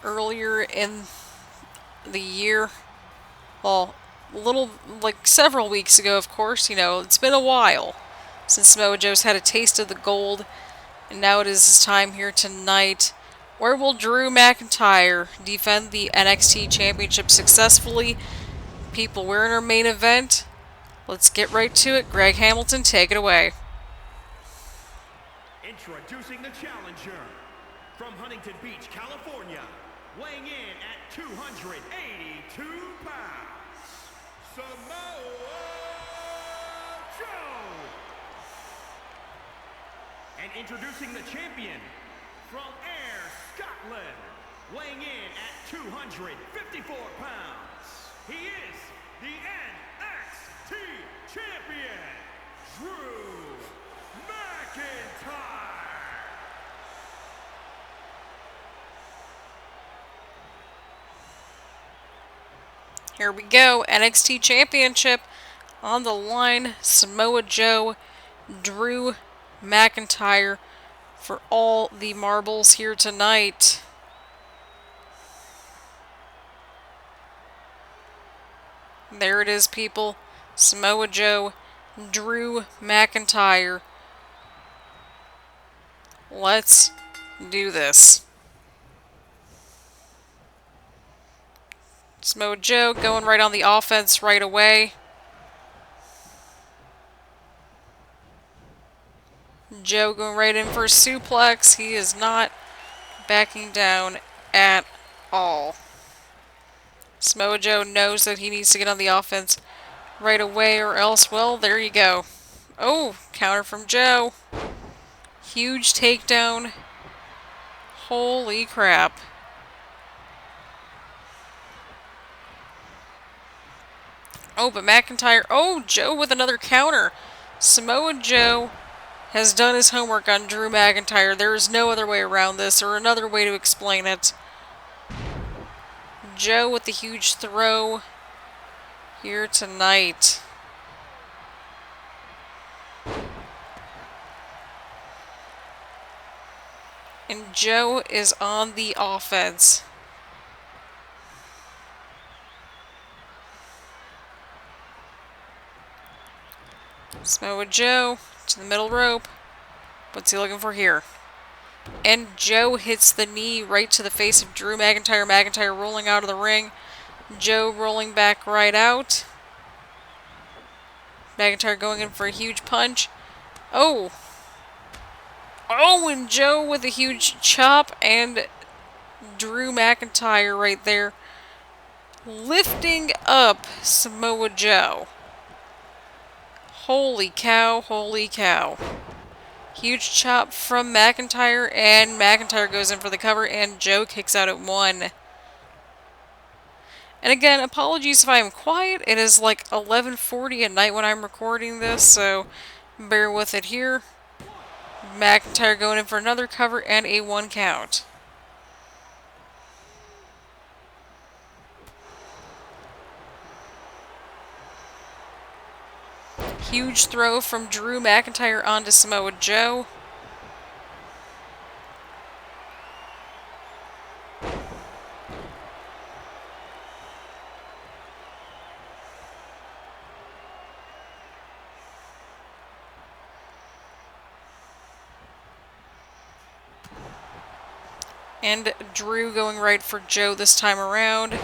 earlier in the year. Well, several weeks ago, of course. You know, it's been a while since Samoa Joe's had a taste of the gold, and now it is his time here tonight. Where will Drew McIntyre defend the NXT Championship successfully? People, we're in our main event. Let's get right to it. Greg Hamilton, take it away. Introducing the challenger from Huntington Beach, California, weighing in at 282 pounds, Samoa Joe. And introducing the champion from Ayr, Scotland, weighing in at 254 pounds, he is the NXT champion, Drew McIntyre. Here we go. NXT Championship on the line. Samoa Joe, Drew McIntyre for all the marbles here tonight. There it is, people. Samoa Joe, Drew McIntyre. Let's do this. Samoa Joe going right on the offense right away. Joe going right in for a suplex. He is not backing down at all. Samoa Joe knows that he needs to get on the offense right away or else, well, there you go. Oh, counter from Joe. Huge takedown. Holy crap. Oh, but McIntyre... Oh, Joe with another counter. Samoa Joe has done his homework on Drew McIntyre. There is no other way around this or another way to explain it. Joe with the huge throw here tonight. And Joe is on the offense. Samoa Joe to the middle rope. What's he looking for here? And Joe hits the knee right to the face of Drew McIntyre. McIntyre rolling out of the ring. Joe rolling back right out. McIntyre going in for a huge punch. Oh! Oh, and Joe with a huge chop, and Drew McIntyre right there lifting up Samoa Joe. Holy cow, holy cow. Huge chop from McIntyre, and McIntyre goes in for the cover, and Joe kicks out at 1. And again, apologies if I am quiet. It is like 11:40 at night when I'm recording this, so bear with it here. McIntyre going in for another cover and a 1 count. Huge throw from Drew McIntyre onto Samoa Joe. And Drew going right for Joe this time around.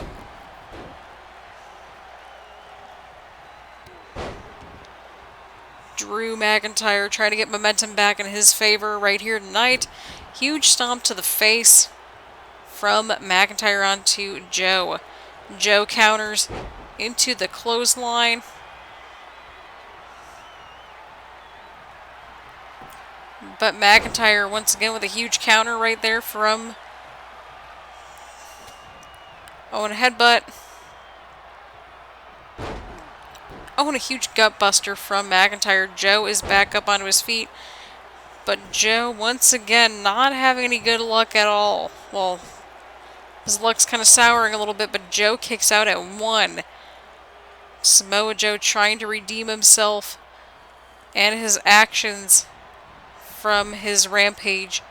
Drew McIntyre trying to get momentum back in his favor right here tonight. Huge stomp to the face from McIntyre onto Joe. Joe counters into the clothesline. But McIntyre once again with a huge counter right there from... Oh, and a headbutt. Oh, and a huge gut buster from McIntyre. Joe is back up onto his feet. But Joe, once again, not having any good luck at all. Well, his luck's kind of souring a little bit, but Joe kicks out at 1. Samoa Joe trying to redeem himself and his actions from his rampage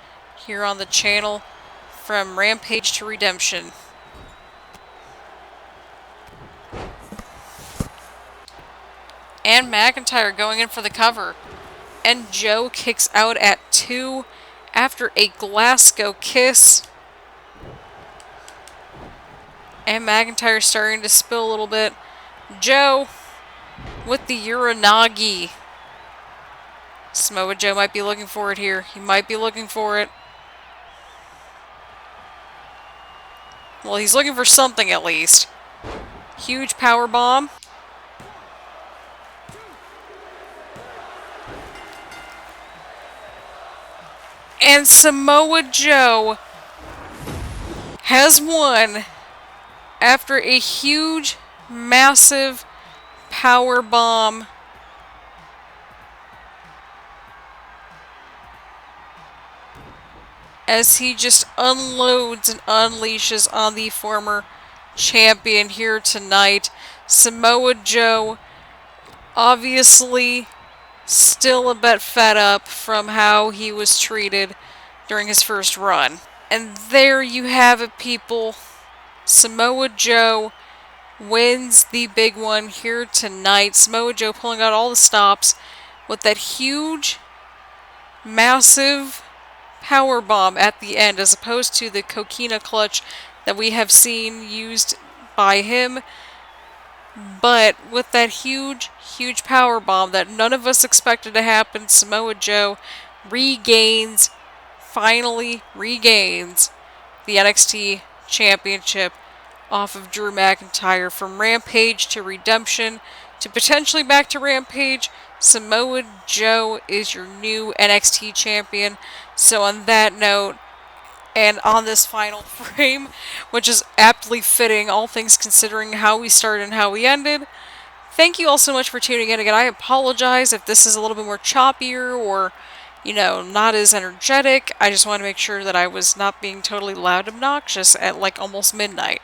here on the channel. From Rampage to Redemption. And McIntyre going in for the cover. And Joe kicks out at 2 after a Glasgow kiss. And McIntyre starting to spill a little bit. Joe with the Uranagi. Samoa Joe might be looking for it here. He might be looking for it. Well, he's looking for something at least. Huge power bomb. And Samoa Joe has won after a huge, massive power bomb. As he just unloads and unleashes on the former champion here tonight. Samoa Joe obviously still a bit fed up from how he was treated during his first run. And there you have it, people. Samoa Joe wins the big one here tonight. Samoa Joe pulling out all the stops with that huge, massive powerbomb at the end, as opposed to the coquina clutch that we have seen used by him. But with that huge, huge power bomb that none of us expected to happen, Samoa Joe finally regains the NXT Championship off of Drew McIntyre. From Rampage to Redemption to potentially back to Rampage, Samoa Joe is your new NXT Champion. So on that note, and on this final frame, which is aptly fitting, all things considering how we started and how we ended, thank you all so much for tuning in. Again, I apologize if this is a little bit more choppier or, not as energetic. I just want to make sure that I was not being totally loud obnoxious at like almost midnight.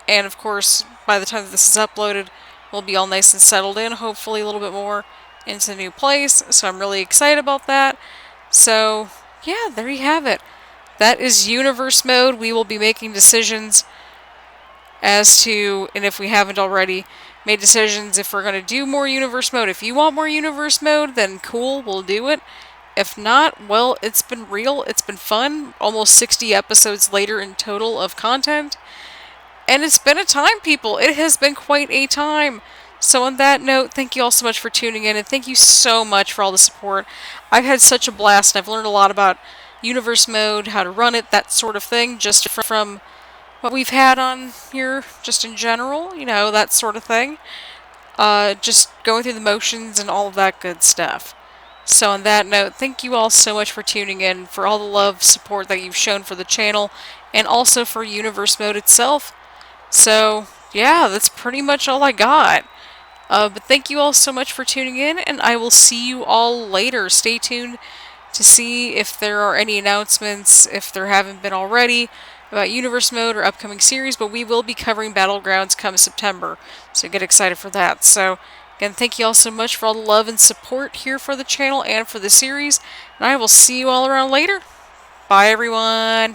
And of course, by the time that this is uploaded, we'll be all nice and settled in, hopefully a little bit more into the new place. So I'm really excited about that. So, yeah, there you have it. That is Universe Mode. We will be making decisions as to, and if we haven't already, made decisions if we're going to do more Universe Mode. If you want more Universe Mode, then cool, we'll do it. If not, well, it's been real. It's been fun. Almost 60 episodes later in total of content. And it's been a time, people. It has been quite a time. So on that note, thank you all so much for tuning in, and thank you so much for all the support. I've had such a blast, and I've learned a lot about Universe Mode, how to run it, that sort of thing, just from what we've had on here, just in general, that sort of thing. Just going through the motions and all of that good stuff. So on that note, thank you all so much for tuning in, for all the love, support that you've shown for the channel, and also for Universe Mode itself. So, yeah, that's pretty much all I got. But thank you all so much for tuning in, and I will see you all later. Stay tuned to see if there are any announcements, if there haven't been already, about Universe Mode or upcoming series, but we will be covering Battlegrounds come September, so get excited for that. So, again, thank you all so much for all the love and support here for the channel and for the series, and I will see you all around later. Bye, everyone!